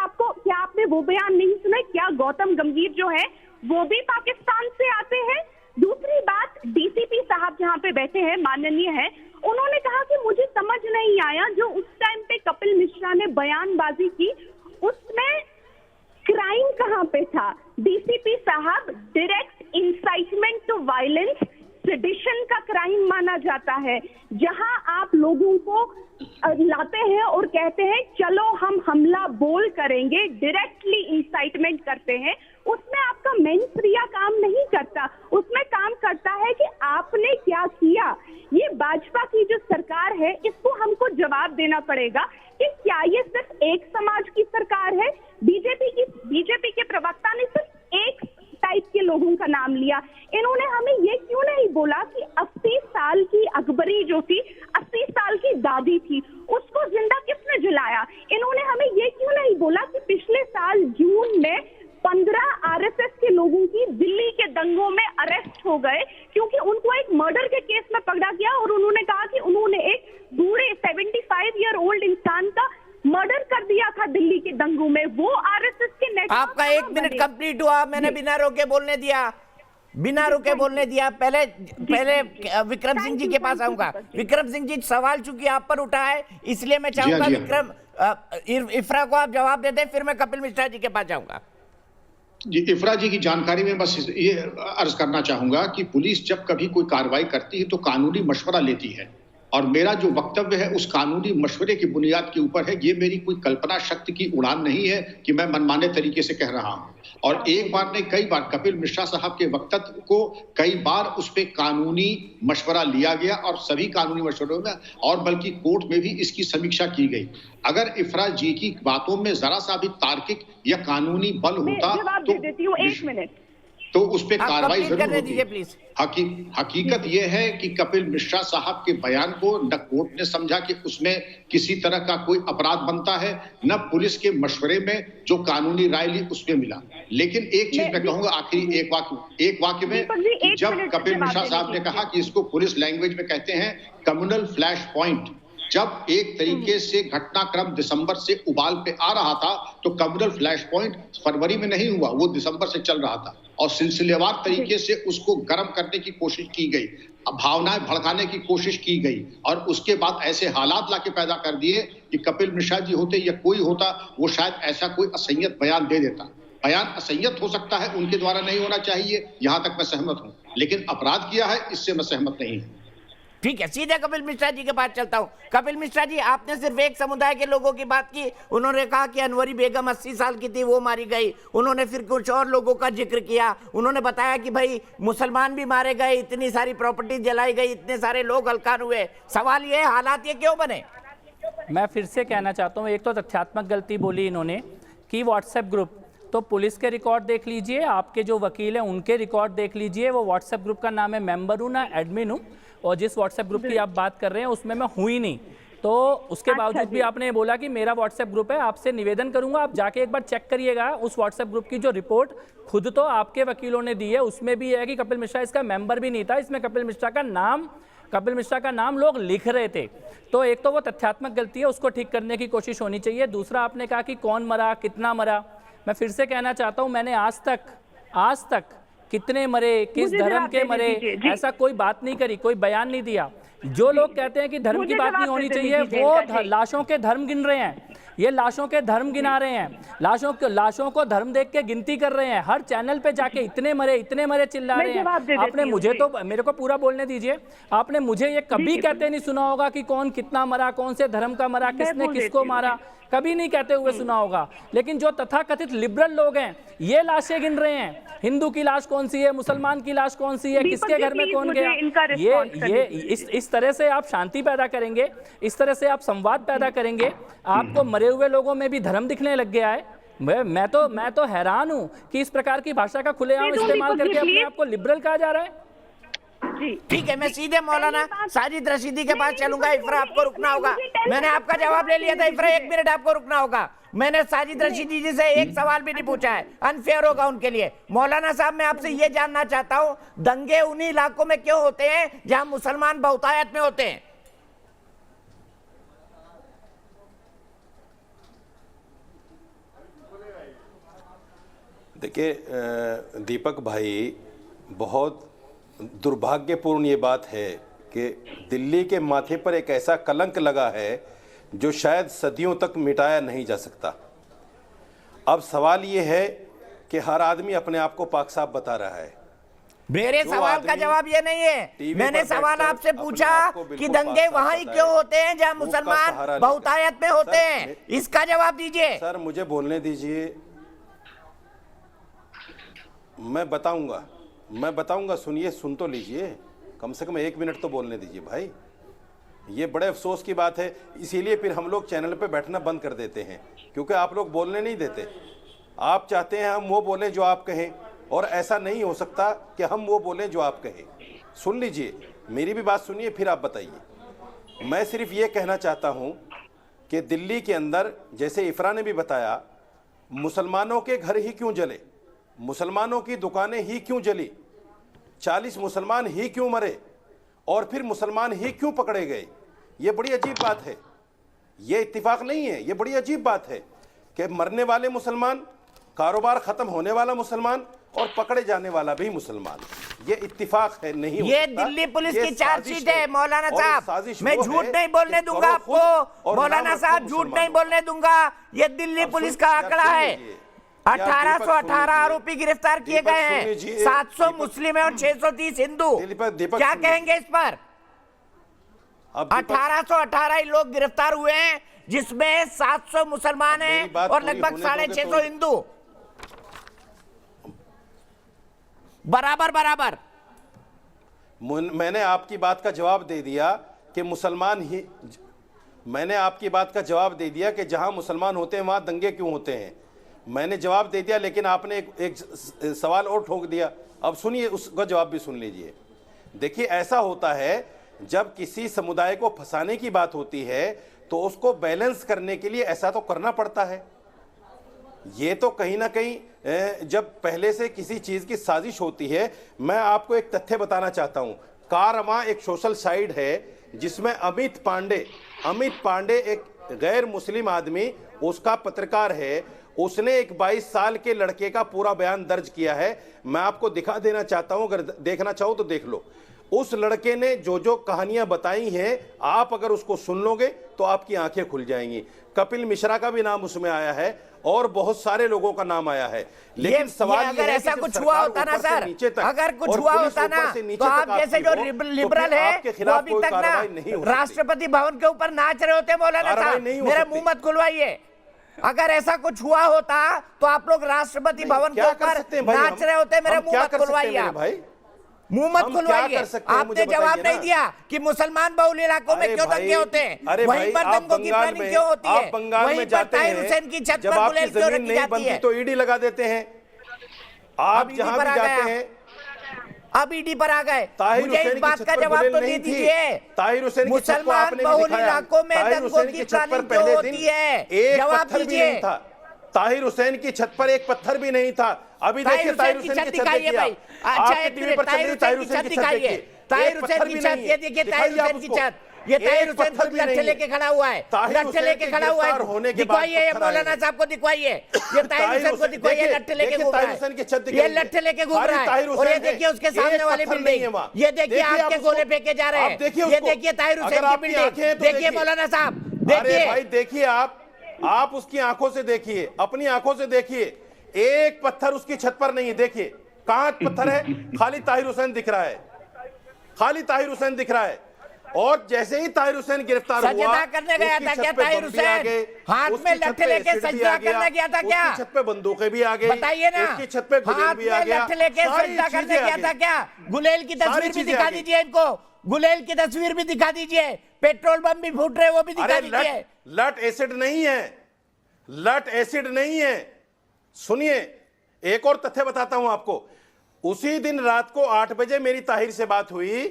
K: आपने वो बयान नहीं सुना? क्या गौतम गंभीर जो है वो भी पाकिस्तान से आते हैं? दूसरी बात, डीसीपी साहब जहाँ पे बैठे हैं, माननीय है, उन्होंने कहा कि मुझे समझ नहीं आया जो उस टाइम पे कपिल मिश्रा ने बयानबाजी की, उसमें क्राइम कहां पे था? डीसीपी साहब, direct incitement to violence sedition का क्राइम माना जाता है। जहां आप लोगों को लाते हैं और कहते हैं चलो हम हमला बोल करेंगे, डायरेक्टली इंसाइटमेंट करते हैं, उसमें आपका मेंसरिया काम नहीं करता, उसमें काम करता है कि आपने क्या किया। ये भाजपा की जो सरकार है, इसको हमको जवाब देना पड़ेगा कि क्या ये सिर्फ एक समाज की सरकार है? बीजेपी के प्रवक्ता ने सिर्फ एक टाइप के लोगों का नाम लिया। इन्होंने हमें ये क्यों नहीं बोला कि 80 साल की अकबरी जो थी, 80 साल की दादी थी, उसको जिंदा किसने जलाया? इन्होंने हमें दिल्ली के दंगों में, वो आरएसएस के नेटवर्क।
A: आपका 1 मिनट कंप्लीट हुआ, मैंने बिना रोके बोलने दिया, बिना रुके बोलने दिया। पहले विक्रम सिंह जी के पास आऊंगा। विक्रम सिंह जी, सवाल चूंकि आप पर उठा है इसलिए मैं चाहूंगा विक्रम इफ्रा को आप जवाब दे दें, फिर मैं कपिल मिश्रा जी के पास जाऊंगा।
J: जी, इफ्रा जी की जानकारी में बस ये अर्ज करना चाहूंगा कि पुलिस जब कभी कोई कार्रवाई करती है तो कानूनी मशवरा लेती है, और मेरा जो वक्तव्य है उस कानूनी मशवरे की बुनियाद के ऊपर है। ये मेरी कोई कल्पना शक्ति की उड़ान नहीं है कि मैं मनमाने तरीके से कह रहा हूं। और एक बार नहीं, कई बार कपिल मिश्रा साहब के वक्तव्य को कई बार उस पर कानूनी मशवरा लिया गया, और सभी कानूनी मशवरों में और बल्कि कोर्ट में भी इसकी समीक्षा की गई। अगर इफ्रा जी की बातों में जरा सा भी तार्किक या कानूनी बल होता तो उस पर कार्रवाई जरूर होती। हकीकत यह है कि कपिल मिश्रा साहब के बयान को न कोर्ट ने समझा कि उसमें किसी तरह का कोई अपराध बनता है, न पुलिस के मशवरे में जो कानूनी राय ली उसमें मिला। लेकिन एक चीज मैं कहूंगा, आखिरी एक वाक्य में, कि जब कपिल मिश्रा साहब ने कहा कि इसको पुलिस लैंग्वेज में कहते हैं कम्युनल फ्लैश पॉइंट, जब एक तरीके से घटनाक्रम दिसंबर से उबाल पे आ रहा था तो कम्युनल फ्लैश पॉइंट फरवरी में नहीं हुआ, वो दिसंबर से चल रहा था, और सिलसिलेवार तरीके से उसको गर्म करने की कोशिश की गई, भावनाएं भड़काने की कोशिश की गई, और उसके बाद ऐसे हालात लाके पैदा कर दिए कि कपिल मिश्रा जी होते या कोई होता, वो शायद ऐसा कोई असंयत बयान दे देता। बयान असंयत हो सकता है, उनके द्वारा नहीं होना चाहिए, यहां तक मैं सहमत हूं, लेकिन अपराध किया है इससे मैं सहमत नहीं हूं।
A: ठीक है, सीधे कपिल मिश्रा जी के पास चलता हूं। कपिल मिश्रा जी, आपने सिर्फ एक समुदाय के लोगों की बात की। उन्होंने कहा कि अनवरी बेगम 80 साल की थी, वो मारी गई। उन्होंने फिर कुछ और लोगों का जिक्र किया। उन्होंने बताया कि भाई मुसलमान भी मारे गए, इतनी सारी प्रॉपर्टी जलाई गई, इतने सारे लोग हल्कान हुए। सवाल ये, हालात ये क्यों बने?
H: मैं फिर से कहना चाहता हूँ, एक तो तथ्यात्मक गलती बोली इन्होंने कि व्हाट्सएप ग्रुप, तो पुलिस के रिकॉर्ड देख लीजिए, आपके जो वकील हैं उनके रिकॉर्ड देख लीजिए। वो व्हाट्सएप ग्रुप का नाम है, मेंबर हूँ ना एडमिन हूँ, और जिस व्हाट्सएप ग्रुप की आप बात कर रहे हैं उसमें मैं हुई नहीं। तो उसके बावजूद भी आपने बोला कि मेरा व्हाट्सएप ग्रुप है। आपसे निवेदन करूंगा, आप जाके एक बार चेक करिएगा उस व्हाट्सएप ग्रुप की जो रिपोर्ट खुद तो आपके वकीलों ने दी है, उसमें भी है कि कपिल मिश्रा इसका मेंबर भी नहीं था। इसमें कपिल मिश्रा का नाम लोग लिख रहे थे। तो एक तो वो तथ्यात्मक गलती है, उसको ठीक करने की कोशिश होनी चाहिए। दूसरा, आपने कहा कि कौन मरा, कितना मरा। मैं फिर से कहना चाहता हूं, मैंने आज तक कितने मरे, किस धर्म के मरे, ऐसा कोई बात नहीं करी, कोई बयान नहीं दिया। जो लोग कहते हैं कि धर्म की बात नहीं होनी चाहिए, वो लाशों के धर्म गिन रहे हैं। ये लाशों के धर्म गिना रहे हैं, लाशों को धर्म देख के गिनती कर रहे हैं। हर चैनल पे जाके इतने मरे चिल्ला रहे हैं। आपने मुझे तो, मेरे को पूरा बोलने दीजिए, आपने मुझे ये कभी कहते नहीं सुना होगा कि कौन कितना मरा, कौन से धर्म का मरा, किसने किसको मारा, कभी नहीं कहते हुए सुना होगा। लेकिन जो तथाकथित लिबरल लोग हैं, ये लाशें गिन रहे हैं, हिंदू की लाश कौन सी है, मुसलमान की लाश कौन सी है, किसके घर में कौन गया। ये इस तरह से आप शांति पैदा करेंगे, इस तरह से आप संवाद पैदा करेंगे। आपको मरे हुए लोगों में भी धर्म दिखने लग गया है। मैं तो हैरान हूं कि इस प्रकार की भाषा का खुलेआम इस्तेमाल करके अपने आप को लिबरल कहा जा रहा है।
A: ठीक है, मैं सीधे मौलाना साजिद रशीदी के पास चलूंगा। इफ्रा, आपको रुकना होगा। मैंने आपका जवाब ले लिया था। इफ्रा, 1 मिनट आपको रुकना होगा। मैंने साजिद रशीदी जी से एक सवाल भी नहीं पूछा है, अनफेयर होगा उनके लिए। मौलाना साहब, मैं आपसे ये जानना चाहता हूं, दंगे उन्हीं इलाकों में क्यों होते हैं जहां मुसलमान बहुतायत में होते हैं?
L: देखिए दीपक भाई, बहुत दुर्भाग्यपूर्ण ये बात है कि दिल्ली के माथे पर एक ऐसा कलंक लगा है जो शायद सदियों तक मिटाया नहीं जा सकता। अब सवाल ये है कि हर आदमी अपने आप को पाक साफ बता रहा है।
A: मेरे सवाल का जवाब ये नहीं है। मैंने सवाल आपसे पूछा कि दंगे वहां ही क्यों होते हैं जहां मुसलमान बहुतायत में होते हैं, इसका जवाब दीजिए।
L: सर, मुझे बोलने दीजिए, मैं बताऊंगा। सुनिए, सुन तो लीजिए, कम से कम 1 मिनट तो बोलने दीजिए भाई। ये बड़े अफसोस की बात है, इसीलिए फिर हम लोग चैनल पे बैठना बंद कर देते हैं, क्योंकि आप लोग बोलने नहीं देते। आप चाहते हैं हम वो बोलें जो आप कहें, और ऐसा नहीं हो सकता कि हम वो बोलें जो आप कहें। सुन लीजिए, मेरी भी बात सुनिए, फिर आप बताइए। मैं सिर्फ ये कहना चाहता हूँ कि दिल्ली के अंदर, जैसे इफ्रा ने भी बताया, मुसलमानों के घर ही क्यों जले, मुसलमानों की दुकानें ही क्यों जली, 40 मुसलमान ही क्यों मरे, और फिर मुसलमान ही क्यों पकड़े गए। ये बड़ी अजीब बात है, ये इत्तिफाक नहीं है, ये बड़ी अजीब बात है कि मरने वाले मुसलमान, कारोबार खत्म होने वाला मुसलमान और पकड़े जाने वाला भी मुसलमान, ये इत्तिफाक है, नहीं हो
A: ये
L: सकता।
A: दिल्ली पुलिस
L: ये
A: की चार्जशीट
L: साजिश
A: है मौलाना
L: और
A: साहब,
L: साजिश
A: मैं
L: वो
A: झूठ
L: है
A: नहीं बोलने
L: कि
A: दूंगा
L: करो खुद
A: आपको।
L: और
A: मौलाना
L: नाम
A: साहब
L: रखो
A: झूठ नहीं
L: मुसलमानों।
A: बोलने दूंगा। ये दिल्ली
L: आप
A: पुलिस
L: सुन-
A: का
L: आप
A: आंकड़ा
L: सुन
A: है।
L: लीजिए।
A: 1818
L: लीजिए।
A: आरोपी गिरफ्तार किए
L: दीपक
A: गए
L: सुन
A: हैं,
L: लीजिए।
A: 700
L: दीपक-
A: मुस्लिम है और 630 हिंदू।
L: दीपक
A: क्या
L: सुन
A: कहेंगे इस पर?
L: अब दीपक-
A: 1818 ही लोग गिरफ्तार हुए हैं, जिसमें 700 मुसलमान
L: मेरी
A: हैं
L: बात
A: और
L: पूरी
A: लगभग
L: होने
A: 650
L: दोगे तो-
A: हिंदू। बराबर बराबर।
L: मैंने आपकी बात का जवाब दे दिया कि मुसलमान ही, मैंने आपकी बात का जवाब दे दिया कि जहां मुसलमान होते हैं वहां दंगे क्यों होते हैं। मैंने जवाब दे दिया, लेकिन आपने एक सवाल और ठोक दिया। अब सुनिए, उसका जवाब भी सुन लीजिए। देखिए, ऐसा होता है जब किसी समुदाय को फंसाने की बात होती है तो उसको बैलेंस करने के लिए ऐसा तो करना पड़ता है। ये तो कहीं ना कहीं जब पहले से किसी चीज की साजिश होती है। मैं आपको एक तथ्य बताना चाहता हूं। कारवां एक सोशल साइट है जिसमें अमित पांडे एक गैर मुस्लिम आदमी, उसका पत्रकार है, उसने एक 22 साल के लड़के का पूरा बयान दर्ज किया है। मैं आपको दिखा देना चाहता हूं, अगर देखना चाहो तो देख लो। उस लड़के ने जो जो कहानियां बताई हैं, आप अगर उसको सुन लोगे तो आपकी आंखें खुल जाएंगी। कपिल मिश्रा का भी नाम उसमें आया है और बहुत सारे लोगों का नाम आया है। लेकिन सवाल ये
A: अगर
L: है
A: ऐसा
L: कि
A: कुछ
L: जब
A: हुआ
L: सरकार
A: होता ना
L: ऊपर से
A: सर,
L: नीचे तक
A: अगर कुछ
L: और
A: हुआ
L: पुलिस
A: होता
L: ऊपर
A: ना,
L: से नीचे
A: तो आप
L: तक
A: जैसे
L: आपकी
A: जो
L: हो, तो
A: लिबरल
L: फिर
A: है
L: आपके
A: वो
L: खिलाफ
A: अभी
L: कोई
A: तक ना
L: कार्रवाई नहीं हो सकती।
A: राष्ट्रपति भवन के ऊपर नाच रहे होते मौलाना
L: कार्रवाई
A: साहब।
L: नहीं हो
A: मेरा
L: सकती।
A: मुंह मत खुलवाइए। अगर ऐसा कुछ हुआ होता तो आप लोग राष्ट्रपति भवन के
L: क्या कर
A: ऊपर
L: सकते हैं भाई?
A: नाच रहे होते। मेरा
L: हम
A: मुंह
L: क्या
A: मत
L: कर सकते हैं
A: खुलवाइए
L: मेरे
A: आप।
L: भाई?
A: मुंह मत
L: हम क्या
A: खुलवाइए।
L: कर सकते हैं?
A: आपने
L: मुझे
A: जवाब
L: बताइए
A: नहीं
L: ना।
A: दिया कि मुसलमान बहुल इलाकों में
L: अरे
A: क्यों
L: भाई,
A: दंगे होते हैं,
L: अरे
A: वहीं
L: भाई,
A: पर
L: आप
A: दंगों की
L: बंगाल
A: प्लानिंग
L: में-
A: क्यों होती है,
L: आप बंगाल
A: वहीं
L: में
A: पर
L: जाते
A: ताहिर
L: हैं,
A: हुसैन की छत
L: जब
A: पर
L: आपकी
A: गुलेल क्यों
L: जमीन
A: रखी
L: नहीं
A: जाती
L: बनती
A: है?
L: तो ईडी लगा देते हैं। आप
A: अब
L: जहां
A: ईडी पर
L: भी
A: आ
L: जाते
A: गए।
L: हैं,
A: अब ईडी पर आ गए।
L: ताहिर
A: मुझे
L: हुसैन
A: इस
L: की
A: बात
L: छत
A: का
L: पर
A: जवाब
L: गुलेल
A: तो
L: नहीं
A: दे
L: थी।
A: दीजिए।
L: ताहिर हुसैन की छत को
A: मुसलमान
L: आपने भी
A: बहुल
L: दिखाया।
A: इलाकों में
L: ताहिर
A: दंगों
L: हुसैन
A: की
L: की छत पर
A: प्लानिंग क्यों
L: पहले
A: होती
L: दिन
A: है?
L: एक
A: जवाब
L: पत्थर भी
A: दीजिए।
L: नहीं था। ताहिर हुसैन की छत पर एक पत्थर भी नहीं था। अभी देखिए ताहिर हुसैन की छत
A: दिखाइए
L: देखिए
A: भाई।
L: आप।
A: अच्छा,
L: आपके
A: एक
L: टीवी
A: मिनट,
L: पर चल रही ताहिर हुसैन की छत
A: दिखाइए।
L: देखिए।
A: ताहिर
L: एक
A: हुसैन
L: पत्थर
A: की
L: भी
A: छत,
L: नहीं
A: ये
L: है।
A: देखिए
L: दिखाइए
A: ताहिर
L: आप
A: हुसैन की
L: उसको।
A: छत। ये ताहिर
L: एक
A: हुसैन
L: पत्थर
A: खुद
L: भी नहीं
A: लट्ठे
L: है।
A: लेके खड़ा हुआ है।
L: ताहिर
A: लट्ठे
L: हुसैन
A: लेके
L: के
A: खड़ा हुआ
L: गिरफ्तार
A: है।
L: होने के बाद
A: दिखवाइए,
L: पत्थर
A: मौलाना
L: आए।
A: साहब को दिखवाइए। ये ताहिर हुसैन को दिखवाइए,
L: देखिए,
A: लट्ठे लेके
L: देखिए
A: घूम रहा
L: ताहिर हुसैन की छत
A: है।
L: दिख
A: ये
L: रही है।
A: लट्ठे लेके घूम
L: सारी
A: रहा
L: ताहिर
A: है। और ये
L: हुसैन है।
A: देखिए उसके
L: एक
A: सामने वाली
L: पत्थर नहीं है
A: बिल्डिंग,
L: वहाँ।
A: ये देखिए
L: आप
A: आपके
L: उसको-
A: गोले फेंके जा रहे
L: आप
A: हैं।
L: देखिए
A: ये
L: उसको।
A: देखिए ताहिर हुसैन
L: अगर
A: की
L: आपकी आंखें हैं
A: बिल्डिंग।
L: तो
A: देखिए मौलाना साहब,
L: अरे
A: देखिए।
L: भाई देखिए, आप उसकी आंखों से देखिए, अपनी आंखों से देखिए। एक पत्थर उसकी छत पर नहीं है। देखिए कहां पत्थर है? खाली ताहिर हुसैन दिख रहा है, खाली ताहिर हुसैन दिख रहा है। और जैसे ही ताहिर हुसैन गिरफ्तार हुआ,
A: सजदा करने गया था क्या ताहिर हुसैन? हाथ में लट्ठे लेके सजदा करने गया था क्या?
L: उसकी छत पे बंदूकें भी आ गई,
A: बताइए ना।
L: उसकी छत पे गुलेल
A: हाथ
L: भी आ
A: में
L: गया,
A: लट्ठे लेके
L: सारी
A: सजदा करने
L: चीजें आ
A: गया
L: गई।
A: था क्या? गुलेल की
L: सारी
A: तस्वीर भी
L: चीजें
A: दिखा
L: आ गई।
A: दीजिए इनको। गुलेल की तस्वीर भी दिखा दीजिए। पेट्रोल बम भी फूट रहे, वो भी दिखा
L: अरे
A: दीजिए।
L: लट एसिड नहीं है, लट एसिड नहीं है। सुनिए, एक और तथ्य बताता हूं आपको। उसी दिन रात को 8 बजे मेरी ताहिर से बात हुई।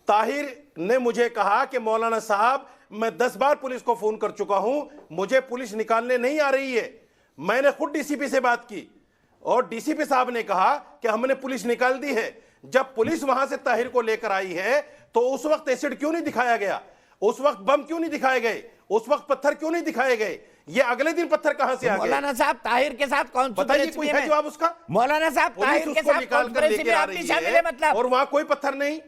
L: ताहिर ने मुझे कहा कि मौलाना साहब, मैं 10 बार पुलिस को फोन कर चुका हूं, मुझे पुलिस निकालने नहीं आ रही है। मैंने खुद डीसीपी से बात की और डीसीपी साहब ने कहा कि हमने पुलिस निकाल दी है। जब पुलिस वहां से ताहिर को लेकर आई है तो उस वक्त एसिड क्यों नहीं दिखाया गया? उस वक्त बम क्यों नहीं दिखाए गए? उस वक्त पत्थर क्यों नहीं दिखाए गए? ये अगले दिन पत्थर कहां से आ गए?
A: मौलाना साहब, ताहिर के साथ कौन
L: बताइए, कोई है जवाब उसका?
A: मौलाना साहब, ताहिर
L: पुलिस
A: के
L: उसको
A: साथ
L: निकाल कर
A: कॉन्स्पिरेसी
L: लेकर
A: में
L: आ
A: आप भी
L: रही
A: शामिल
L: है
A: है मतलब?
L: और वहां कोई पत्थर नहीं।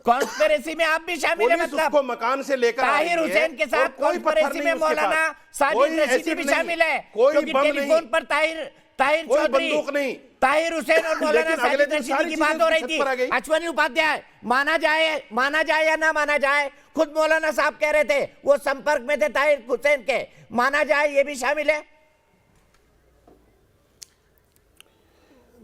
A: कॉन्स्पिरेसी में आप भी शामिल है
L: पुलिस
A: मतलब?
L: उसको मकान से लेकर आ रही
A: ताहिर
L: है
A: हुसैन के
L: और
A: साथ
L: कोई पत्थर
A: कॉन्स्पिरेसी
L: नहीं
A: में
L: उसके
A: मौलाना
L: पास।
A: साजिद
L: कोई
A: रशीदी
L: एसिड
A: भी
L: नहीं,
A: शामिल है,
L: कोई
A: क्योंकि
L: बम
A: टेलीफोन
L: नहीं,
A: पर ताहिर
L: कोई
A: चौधरी,
L: बंदूक नहीं।
A: ताहिर हुसैन और मौलाना
L: लेकिन अगले
A: साजिद
L: दिन
A: रशीदी
L: सारी
A: की बात
L: चीजें
A: हो रही
L: छत
A: थी।
L: पर आ गई।
A: अश्वनी उपाध्याय, माना जाए या ना माना जाए, खुद मौलाना साहब कह रहे थे वो संपर्क में थे ताहिर हुसैन के। माना जाए, ये भी शामिल है।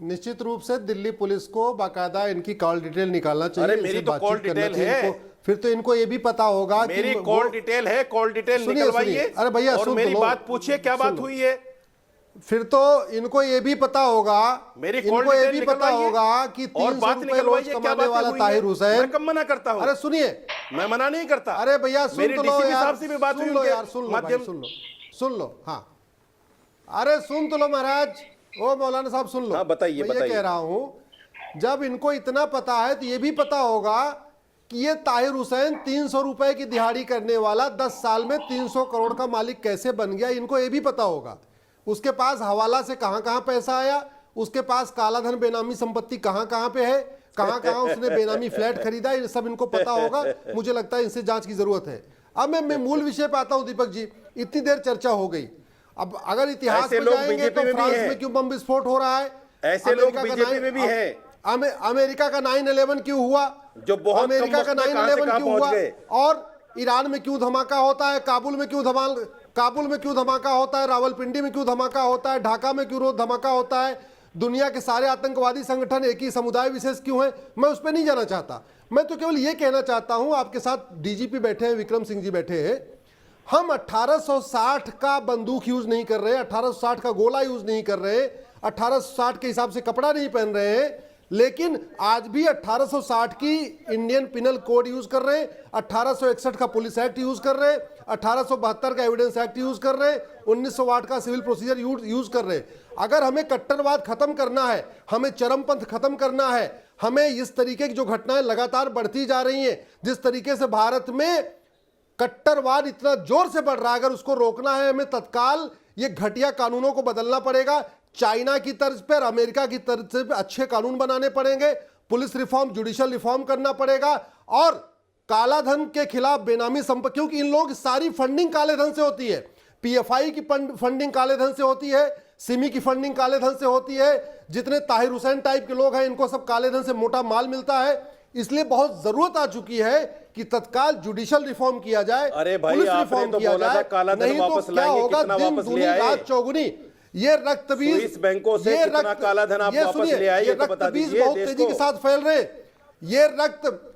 M: निश्चित रूप से दिल्ली पुलिस को बाकायदा इनकी कॉल डिटेल निकालना चाहिए।
L: अरे मेरी
M: इनसे
L: तो
M: बातचीत
L: कॉल
M: करना
L: डिटेल
M: चाहिए
L: है।
M: इनको। फिर तो इनको ये भी पता होगा कि
L: मेरी कॉल डिटेल है, कॉल डिटेल
M: सुनिए,
L: निकलवाइए।
M: सुनिए। अरे भैया,
L: और
M: सुन तो
L: मेरी
M: लो।
L: बात पूछिए, क्या
M: सुन
L: बात
M: लो।
L: हुई है?
M: फिर तो इनको ये भी पता होगा,
L: मेरी कॉल
M: इनको ये
L: डिटेल
M: भी पता
L: निकलवाइए
M: होगा कि
L: और
M: 300
L: बात
M: रुपए रोज
L: निकलवाइए, क्या
M: कमाने
L: बातें
M: वाला
L: हुई
M: ताहिर
L: हैं?
M: हुसैन।
L: मैं कब मना करता हूं?
M: अरे सुनिए,
L: मैं मना नहीं करता।
M: अरे भैया सुन
L: मेरी
M: तो लो
L: डीसीपी
M: यार,
L: साहब से भी बात हुई
M: सुन लो
L: उनके
M: यार, सुन लो भाई,
L: माध्यम।
M: सुन लो। हाँ, अरे सुन तो लो महाराज, ओ मौलाना साहब सुन लो।
L: हाँ, बताइए,
M: मैं ये
L: बताइए।
M: कह रहा हूं, जब इनको इतना पता है तो ये भी पता होगा कि ये ताहिर हुसैन 300 रुपए की दिहाड़ी करने वाला 10 साल में 300 करोड़ का मालिक कैसे बन गया, इनको ये भी पता होगा। उसके पास हवाला से कहां पैसा आया, उसके पास कालाधन बेनामी संपत्ति कहां पे है, कहां उसने बेनामी फ्लैट खरीदा, ये सब इनको पता होगा। मुझे लगता है इनसे जांच की जरूरत है। अब मैं मूल विषय पे आता हूं दीपक जी, इतनी देर चर्चा हो गई, अब अगर इतिहास में जाएंगे तो फ्रांस में क्यों बम विस्फोट हो रहा है,
L: ऐसे लोग बीजेपी में भी हैं।
M: अमेरिका का 9/11 क्यों हुआ,
L: जो बहुत
M: अमेरिका का 9/11 क्यों हुआ, और ईरान में क्यों धमाका होता है, काबुल में क्यों धमाका होता है, रावलपिंडी में क्यों धमाका होता है, ढाका में क्यों रोज धमाका होता है, दुनिया के सारे आतंकवादी संगठन एक ही समुदाय विशेष क्यों है, मैं उस पर नहीं जाना चाहता। मैं तो केवल ये कहना चाहता हूं, आपके साथ डीजीपी बैठे हैं, विक्रम सिंह जी बैठे हैं, हम 1860 का बंदूक यूज नहीं कर रहे, 1860 का गोला यूज नहीं कर रहे, 1860 के हिसाब से कपड़ा नहीं पहन रहे हैं, लेकिन आज भी 1860 की इंडियन पिनल कोड यूज कर रहे हैं, 1861 का पुलिस एक्ट यूज कर रहे हैं, 1872 का एविडेंस एक्ट यूज कर रहे हैं, 1908 का सिविल प्रोसीजर यूज कर रहे हैं। अगर हमें कट्टरवाद खत्म करना है, हमें चरमपंथ खत्म करना है, हमें इस तरीके की जो घटनाएं लगातार बढ़ती जा रही हैं, जिस तरीके से भारत में कट्टरवाद इतना जोर से बढ़ रहा है, अगर उसको रोकना है हमें तत्काल ये घटिया कानूनों को बदलना पड़ेगा। चाइना की तर्ज पर, अमेरिका की तर्ज पे अच्छे कानून बनाने पड़ेंगे, पुलिस रिफॉर्म, जुडिशियल रिफॉर्म करना पड़ेगा, और कालाधन के खिलाफ बेनामी संपत्ति, क्योंकि इन लोग सारी फंडिंग काले धन से होती है, पीएफआई की फंडिंग काले धन से होती है, सिमी की फंडिंग काले धन से होती है, जितने ताहिर हुसैन टाइप के लोग हैं इनको सब काले धन से मोटा माल मिलता है। इसलिए बहुत जरूरत आ चुकी है कि तत्काल जुडिशियल रिफॉर्म किया जाए,
L: अरे भाई
M: पुलिस
L: आपने
M: रिफॉर्म
L: तो
M: किया
L: बोला था
M: जाए,
L: कालाधन
M: नहीं तो
L: वापस
M: क्या
L: लाएंगे,
M: होगा,
L: कितना
M: दिन
L: वापस ले
M: दूनी
L: आए?
M: रात चौगुनी। ये रक्तबीज
L: स्विस बैंकों से कितना कालाधन आप वापस ले आए, ये तो बता दीजिए
M: बहुत
L: देश
M: तेजी
L: को।
M: के साथ फैल रहे, ये रक्तबीज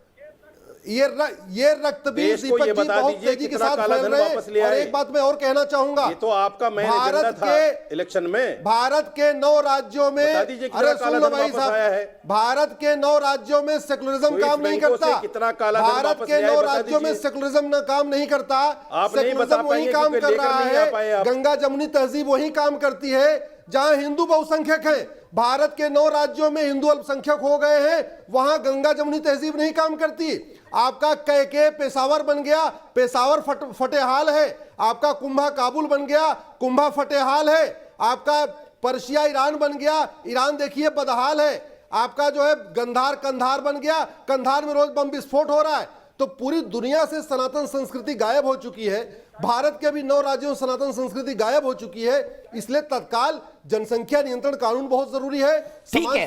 L: देश को ये
M: दीपक जी
L: बता
M: बहुत
L: दीजिए
M: तेजी के
L: कितना
M: साथ फैल
L: कालाधन
M: रहे
L: वापस ले
M: हैं। और
L: आए।
M: एक बात मैं और कहना चाहूंगा,
L: ये तो आपका मेन एजेंडा था इलेक्शन में।
M: भारत के 9 राज्यों में,
L: बता दीजिए कितना
M: अरे सुन लो
L: कालाधन
M: भाई
L: वापस आया है।
M: साहब, भारत के 9 राज्यों में सेकुलरिज्म
L: स्विस
M: काम नहीं
L: बैंकों
M: करता,
L: से कितना कालाधन
M: भारत
L: वापस
M: के
L: ले आए,
M: 9
L: बता
M: राज्यों में
L: दीजिए।
M: सेकुलरिज्म काम नहीं करता,
L: आप नहीं बता
M: सेकुलरिज्म वही
L: पाएंगे
M: काम
L: क्योंकि
M: कर
L: लेकर
M: रहा
L: नहीं आ पाए
M: है,
L: आप।
M: गंगा जमुनी तहजीब वही काम करती है जहां हिंदू बहुसंख्यक है। भारत के 9 राज्यों में हिंदू अल्पसंख्यक हो गए हैं, वहां गंगा जमुनी तहजीब नहीं काम करती। आपका कैके पेशावर बन गया, पेशावर फतेहाल है, आपका कुंभा काबुल बन गया, कुंभा फतेहाल है, आपका पर्शिया ईरान बन गया, ईरान देखिए बदहाल है, आपका जो है गंधार कंधार बन गया, कंधार में रोज बम विस्फोट हो रहा है। तो पूरी दुनिया से सनातन संस्कृति गायब हो चुकी है, भारत के भी 9 राज्यों में सनातन संस्कृति गायब हो चुकी है। इसलिए तत्काल जनसंख्या नियंत्रण कानून बहुत जरूरी है,
A: ठीक है,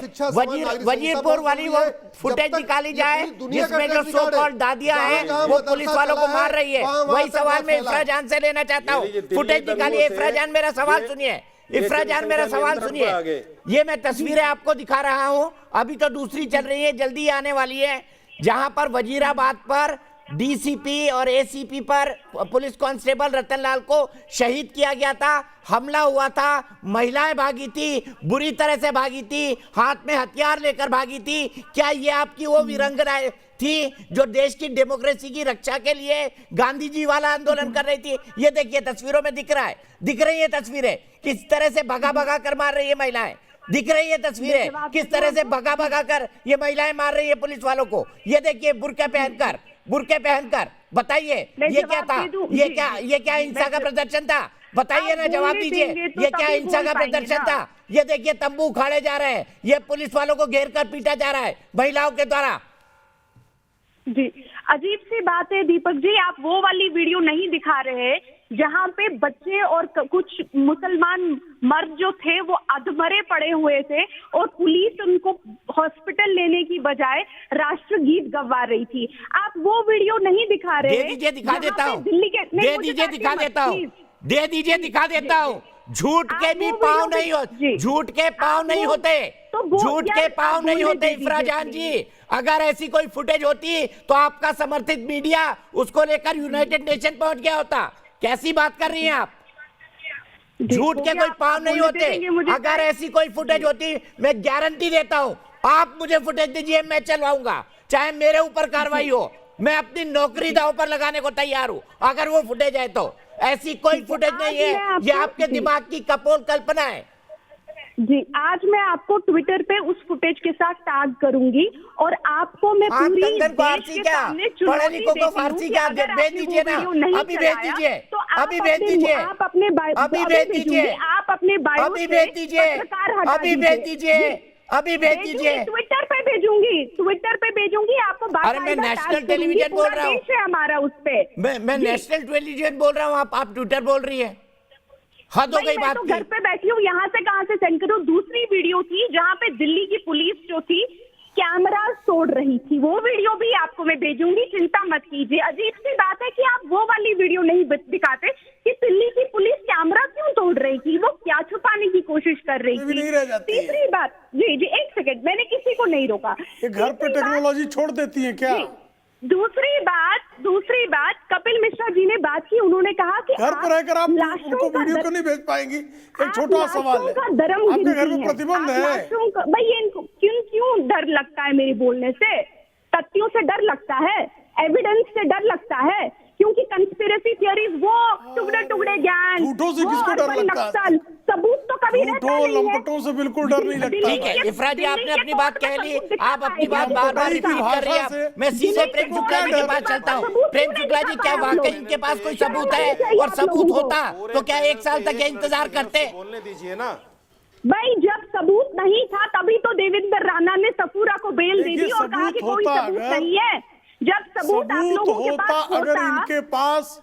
A: वजीरपुर वाली वो फुटेज निकाली जाए जिसमें जो सो कॉल्ड दादियां हैं वो पुलिस वालों को मार रही है। वही सवाल मैं इफ्रा जान से लेना चाहता हूँ, फुटेज निकालिए। इफ्रा जान मेरा सवाल सुनिए, इफ्रा जान मेरा सवाल सुनिए। ये मैं तस्वीरें आपको दिखा रहा हूँ, अभी तो दूसरी चल रही है, जल्दी आने वाली है, जहां पर वजीराबाद पर डीसीपी और एसीपी पर पुलिस कांस्टेबल रतनलाल को शहीद किया गया था, हमला हुआ था, महिलाएं भागी थी, बुरी तरह से भागी थी, हाथ में हथियार लेकर भागी थी। क्या ये आपकी वो वीरांगनाएं थी जो देश की डेमोक्रेसी की रक्षा के लिए गांधी जी वाला आंदोलन कर रही थी? ये देखिए तस्वीरों में दिख रहा है, दिख रही है तस्वीरें, किस तरह से भगा भगा कर मार रही है महिलाएं, दिख रही है तस्वीरें, किस तरह से भगा भगा कर ये महिलाएं मार रही है पुलिस वालों को। ये देखिए बुर्के पहनकर, बताइए ये क्या था, ये क्या हिंसा का प्रदर्शन था? बताइए ना, जवाब दीजिए, ये क्या हिंसा का प्रदर्शन था? ये देखिए तंबू उखाड़े जा रहे हैं, ये पुलिस वालों को घेर कर पीटा जा रहा है महिलाओं के द्वारा।
K: जी, अजीब सी बात है दीपक जी, आप वो वाली वीडियो नहीं दिखा रहे जहां पे बच्चे और कुछ मुसलमान मर्द जो थे वो अधमरे पड़े हुए थे और पुलिस उनको हॉस्पिटल लेने की बजाय राष्ट्रगीत गवा रही थी। आप वो वीडियो नहीं दिखा रहे।
A: दे दीजिए, दिखा देता हूँ,
K: दिल्ली के,
A: दे दीजिए, दिखा देता हूँ, दे दीजिए, दिखा देता हूँ। झूठ के भी पाँव नहीं होते, झूठ के पाँव नहीं होते, झूठ के पाँव नहीं होते इफ्रा जान जी। अगर ऐसी कोई फुटेज होती तो आपका समर्थित मीडिया उसको लेकर यूनाइटेड नेशन पहुंच गया होता। कैसी बात कर रही हैं आप? झूठ के कोई पाँव नहीं होते। अगर ऐसी कोई फुटेज होती, मैं गारंटी देता हूं, आप मुझे फुटेज दीजिए, मैं चलवाऊंगा, चाहे मेरे ऊपर कार्रवाई हो, मैं अपनी नौकरी दांव पर लगाने को तैयार हूं अगर वो फुटेज है तो। ऐसी कोई फुटेज नहीं है, ये आपके दिमाग की कपोल कल्पना है।
K: जी, आज मैं आपको ट्विटर पे उस फुटेज के साथ टैग करूंगी और आपको मैं पूरी देश के सामने
A: पढ़े लिखों को फारसी क्या भेज दीजिए ना, अभी भेज दीजिए, अभी भेज दीजिए,
K: आप अपने
A: अभी भेज दीजिए,
K: आप आप अपने बायो
A: अभी भेज दीजिए, अभी भेज दीजिए, अभी भेज दीजिए।
K: ट्विटर पे भेजूंगी आपको।
A: अरे मैं नेशनल टेलीविजन बोल रहा हूँ,
K: देश है हमारा उस पे।
A: मैं नेशनल टेलीविजन बोल रहा हूँ, आप ट्विटर बोल रही है। हद हो गई बात
K: तो
A: की।
K: घर पे बैठी हूँ, यहाँ से कहाँ से सेंड करूँ। दूसरी वीडियो थी जहाँ पे दिल्ली की पुलिस जो थी कैमरा तोड़ रही थी, वो वीडियो भी आपको मैं भेजूंगी, चिंता मत कीजिए। अजीब सी बात है कि आप वो वाली वीडियो नहीं दिखाते कि दिल्ली की पुलिस कैमरा क्यों तोड़ रही थी, वो क्या छुपाने की कोशिश कर रही थी। तीसरी बात, जी एक सेकंड, मैंने किसी को नहीं रोका।
N: ये घर पे टेक्नोलॉजी छोड़ देती है क्या?
K: दूसरी बात कपिल मिश्रा जी ने बात की, उन्होंने कहा कि
N: घर पर रहकर आप उनको वीडियो क्यों नहीं भेज पाएंगी? एक छोटा सवाल है, आपके घर में प्रतिबंध है
K: भाई, इनको क्यों डर लगता है मेरे बोलने से? तथ्यों से डर लगता है, एविडेंस से डर लगता है, क्योंकि कंस्पिरेसी थियरीज, वो टुकड़े ज्ञान,
N: झूठों से किसको डर लगता है?
K: सबूत तो कभी रहता नहीं है।
N: लंपटों से बिल्कुल डर नहीं लगता।
A: ठीक है इफरा जी, आपने अपनी बात कह ली, आप अपनी बात बार-बार रिपीट कर रही हैं। मैं सीधे प्रेम शुक्ला जी के पास चलता हूँ। प्रेम शुक्ला जी, क्या वाकई इनके पास कोई सबूत है? और सबूत होता तो क्या 1 साल तक इंतजार करते?
L: बोलने दीजिए ना
K: भाई, जब सबूत नहीं था तभी तो देवेंद्र राणा ने सफूरा को बेल दे दी और कहा कि कोई सबूत नहीं है। जब सबूत आप लोगों के पास होता,
N: अगर इनके पास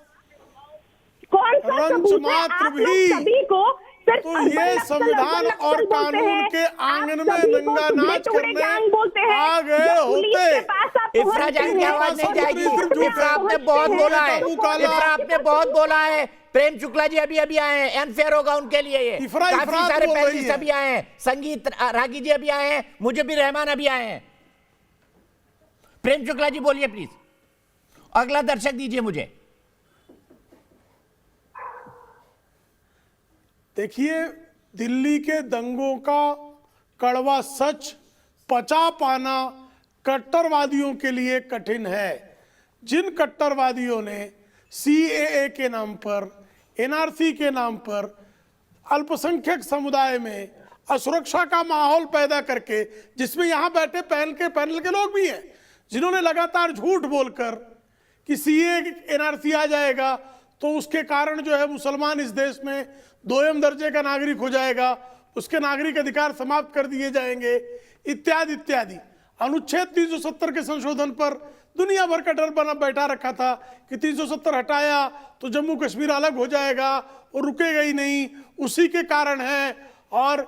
K: कौन सा सबूत है? आप लोग सभी को
N: तो ये संविधान और कानून के आंगन में नंगा नाच करने आ गए होते।
A: इफरा जान की आवाज नहीं जाएगी। इफरा आपने बहुत बोला है, इफरा आपने बहुत बोला है। प्रेम शुक्ला जी अभी आए हैं, अनफेयर होगा उनके लिए ये। काफी सारे पैनलिस्ट अभी आए हैं, संगीत रागी जी अभी आए हैं, मुजब्बिर रहमान अभी आए हैं। प्रेम शुक्ला जी बोलिए प्लीज, अगला दर्शक दीजिए मुझे।
N: देखिए, दिल्ली के दंगों का कड़वा सच पचा पाना कट्टरवादियों के लिए कठिन है। जिन कट्टरवादियों ने सीएए के नाम पर, एनआरसी के नाम पर अल्पसंख्यक समुदाय में असुरक्षा का माहौल पैदा करके, जिसमें यहाँ बैठे पैनल के लोग भी हैं, जिन्होंने लगातार झूठ बोलकर कि सीएए एनआरसी आ जाएगा तो उसके कारण जो है मुसलमान इस देश में 2ym दर्जे का नागरिक हो जाएगा, उसके नागरिक अधिकार समाप्त कर दिए जाएंगे, इत्यादि इत्यादि। अनुच्छेद 370 के संशोधन पर दुनिया भर का डर बना बैठा रखा था कि 370 हटाया तो जम्मू कश्मीर अलग हो जाएगा और रुकेगा ही नहीं, उसी के कारण है। और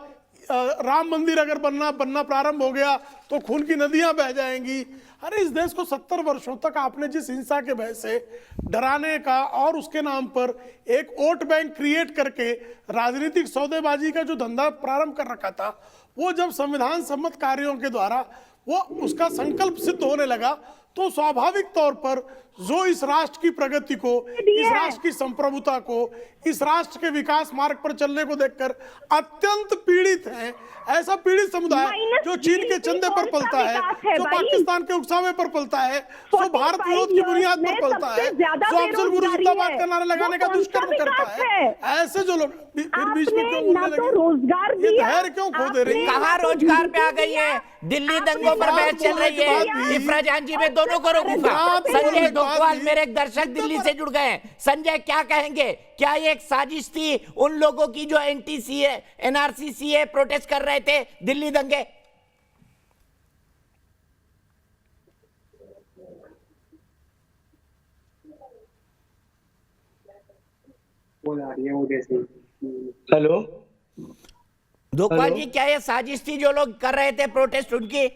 N: राम मंदिर अगर बनना प्रारंभ हो गया तो खून की नदियां बह जाएंगी। अरे इस देश को 70 वर्षों तक आपने जिस हिंसा के भय से डराने का और उसके नाम पर एक वोट बैंक क्रिएट करके राजनीतिक सौदेबाजी का जो धंधा प्रारंभ कर रखा था, वो जब संविधान सम्मत कार्यों के द्वारा वो उसका संकल्प सिद्ध होने लगा तो स्वाभाविक तौर पर जो इस राष्ट्र की प्रगति को, इस राष्ट्र की संप्रभुता को, इस राष्ट्र के विकास मार्ग पर चलने को देखकर अत्यंत पीड़ित हैं, ऐसा पीड़ित समुदाय जो चीन के चंदे पर पलता है, जो पाकिस्तान के उकसावे पर पलता है, जो भारत विरोध की बुनियाद पर पलता है, जो अफजल गुरु जिंदाबाद का नारा लगाने का दुष्कर्म करता है, ऐसे जो लोग फिर बीच में क्यों बोलने लगे? ये धैर्य क्यों खो दे रही है?
A: कहाँ रोजगार पे आ गई है? दिल्ली दंगों पर बहस चल रही है। इफरा जान जी, मैं दोनों को रोकूंगा। संजय डोकवाल मेरे एक दर्शक दिल्ली से जुड़ गए हैं। संजय, क्या कहेंगे? क्या ये एक साजिश थी उन लोगों की जो anti CA, NRC CA protest कर रहे थे, दिल्ली दंगे?
O: हेलो
A: डोकवाल जी, क्या ये साजिश थी जो लोग कर रहे थे प्रोटेस्ट उनकी?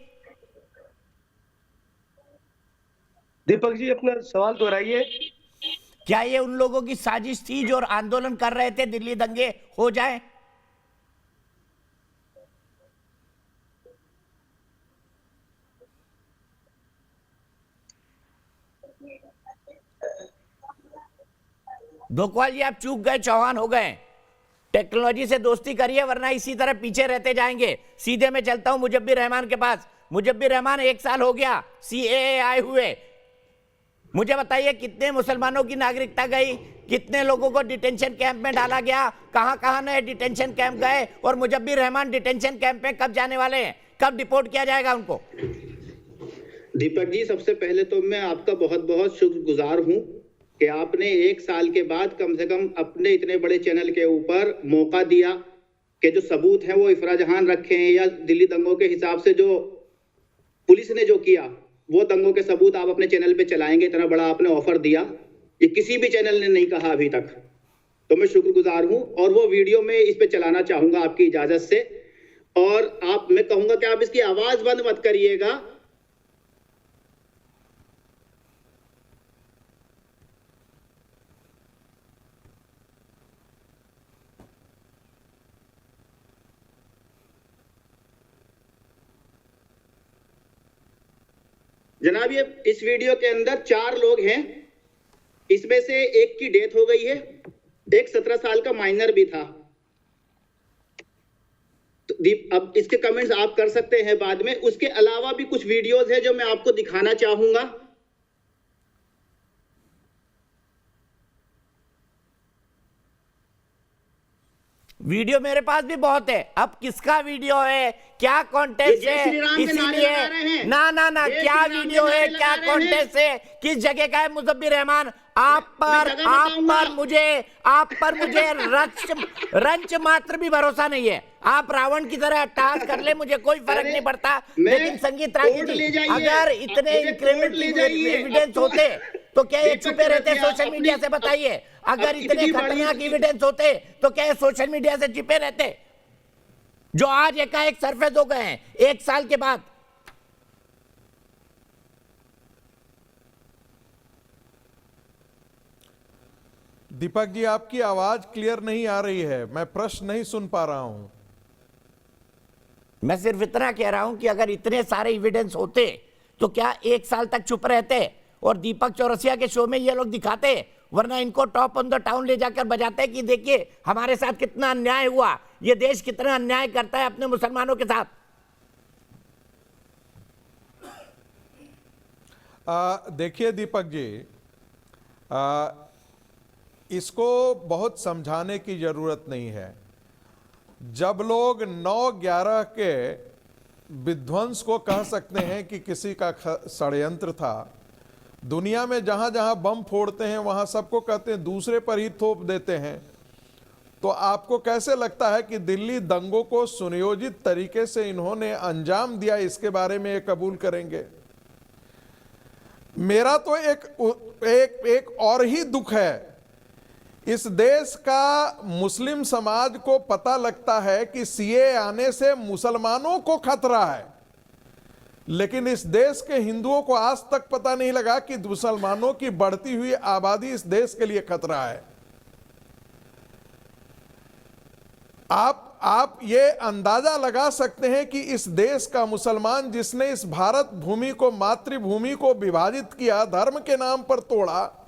O: दीपक जी, अपना सवाल दोहराइए।
A: क्या ये उन लोगों की साजिश थी जो आंदोलन कर रहे थे दिल्ली दंगे हो जाए? डोकवाल जी, आप चूक गए, चौहान हो गए। टेक्नोलॉजी से दोस्ती करिए वरना इसी तरह पीछे रहते जाएंगे। सीधे मैं चलता हूं मुजब्बिर रहमान के पास। मुजब्बिर रहमान, 1 साल हो गया सीएए आए हुए, मुझे बताइए कितने मुसलमानों की नागरिकता गई, कितने लोगों को डिटेंशन कैंप में डाला गया, कहां नए डिटेंशन कैंप गए, और मुजब्बिर रहमान डिटेंशन कैंप में कब जाने वाले हैं? कब डिपोर्ट किया जाएगा उनको?
P: दीपक जी, सबसे पहले तो मैं आपका बहुत बहुत शुक्रगुजार हूं कि आपने 1 साल के बाद कम से कम अपने इतने बड़े चैनल के ऊपर मौका दिया के जो सबूत हैं वो इफरा जहान रखे हैं, या दिल्ली दंगों के हिसाब से जो पुलिस ने जो किया वो दंगों के सबूत आप अपने चैनल पे चलाएंगे, इतना बड़ा आपने ऑफर दिया, ये किसी भी चैनल ने नहीं कहा अभी तक। तो मैं शुक्रगुजार हूं और वो वीडियो में इस पे चलाना चाहूंगा आपकी इजाजत से। और मैं कहूंगा कि आप इसकी आवाज बंद मत करिएगा। जनाब, ये इस वीडियो के अंदर 4 लोग हैं, इसमें से एक की डेथ हो गई है, एक 17 साल का माइनर भी था। तो अब इसके कमेंट्स आप कर सकते हैं बाद में। उसके अलावा भी कुछ वीडियोस हैं जो मैं आपको दिखाना चाहूंगा।
A: वीडियो मेरे पास भी बहुत है। अब किसका वीडियो है, क्या कॉन्टेक्स्ट है, इसीलिए ना क्या वीडियो है, क्या कॉन्टेक्स्ट है, किस जगह का है मुजब्बिर रहमान, आप पर मुझे रंच मात्र भी भरोसा नहीं है। आप रावण की तरह अट्टहास कर ले, मुझे कोई फर्क नहीं पड़ता। लेकिन संगीत रागी जी, अगर इतने इंक्रीमेंटल एविडेंस होते तो क्या ये छुपे रहते सोशल मीडिया से? बताइए, अगर इतने खतरनाक एविडेंस होते तो क्या ये सोशल मीडिया से छिपे रहते, जो आज एकाएक सरफेस हो गए हैं 1 साल के बाद?
Q: दीपक जी, आपकी आवाज क्लियर नहीं आ रही है, मैं प्रश्न नहीं सुन पा रहा हूं।
A: मैं सिर्फ इतना कह रहा हूं कि अगर इतने सारे एविडेंस होते तो क्या 1 साल तक चुप रहते और दीपक चौरसिया के शो में ये लोग दिखाते? वरना इनको टॉप ऑन द टाउन ले जाकर बजाते कि देखिए हमारे साथ कितना अन्याय हुआ, ये देश कितना अन्याय करता है अपने मुसलमानों के साथ।
Q: देखिए दीपक जी, इसको बहुत समझाने की जरूरत नहीं है। जब लोग 9/11 के विध्वंस को कह सकते हैं कि किसी का षड्यंत्र था, दुनिया में जहां जहां बम फोड़ते हैं वहां सबको कहते हैं दूसरे पर ही थोप देते हैं, तो आपको कैसे लगता है कि दिल्ली दंगों को सुनियोजित तरीके से इन्होंने अंजाम दिया, इसके बारे में ये कबूल करेंगे? मेरा तो एक और ही दुख है, इस देश का मुस्लिम समाज को पता लगता है कि सीए आने से मुसलमानों को खतरा है, लेकिन इस देश के हिंदुओं को आज तक पता नहीं लगा कि मुसलमानों की बढ़ती हुई आबादी इस देश के लिए खतरा है। आप ये अंदाजा लगा सकते हैं कि इस देश का मुसलमान, जिसने इस भारत भूमि को, मातृभूमि को विभाजित किया, धर्म के नाम पर तोड़ा,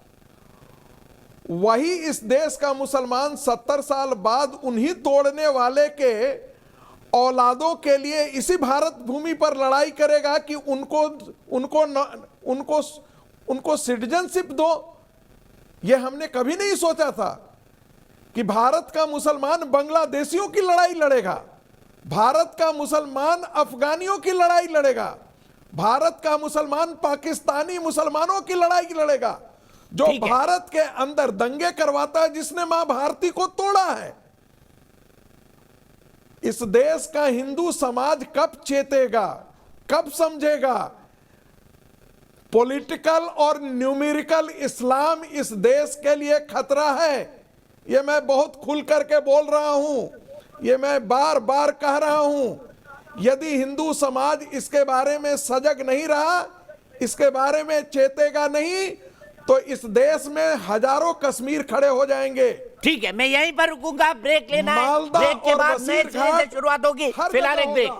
Q: वही इस देश का मुसलमान 70 साल बाद उन्हीं तोड़ने वाले के औलादों के लिए इसी भारत भूमि पर लड़ाई करेगा कि उनको सिटीजनशिप दो। यह हमने कभी नहीं सोचा था कि भारत का मुसलमान बांग्लादेशियों की लड़ाई लड़ेगा, भारत का मुसलमान अफगानियों की लड़ाई लड़ेगा, भारत का मुसलमान पाकिस्तानी मुसलमानों की लड़ाई लड़ेगा, जो भारत के अंदर दंगे करवाता है, जिसने मां भारती को तोड़ा है। इस देश का हिंदू समाज कब चेतेगा, कब समझेगा? पॉलिटिकल और न्यूमेरिकल इस्लाम इस देश के लिए खतरा है, यह मैं बहुत खुल करके बोल रहा हूं, यह मैं बार बार कह रहा हूं। यदि हिंदू समाज इसके बारे में सजग नहीं रहा, इसके बारे में चेतेगा नहीं, तो इस देश में हजारों कश्मीर खड़े हो जाएंगे।
A: ठीक है, मैं यहीं पर रुकूंगा, ब्रेक लेना है, ब्रेक के बाद नए सिरे से शुरुआत होगी। फिलहाल एक ब्रेक।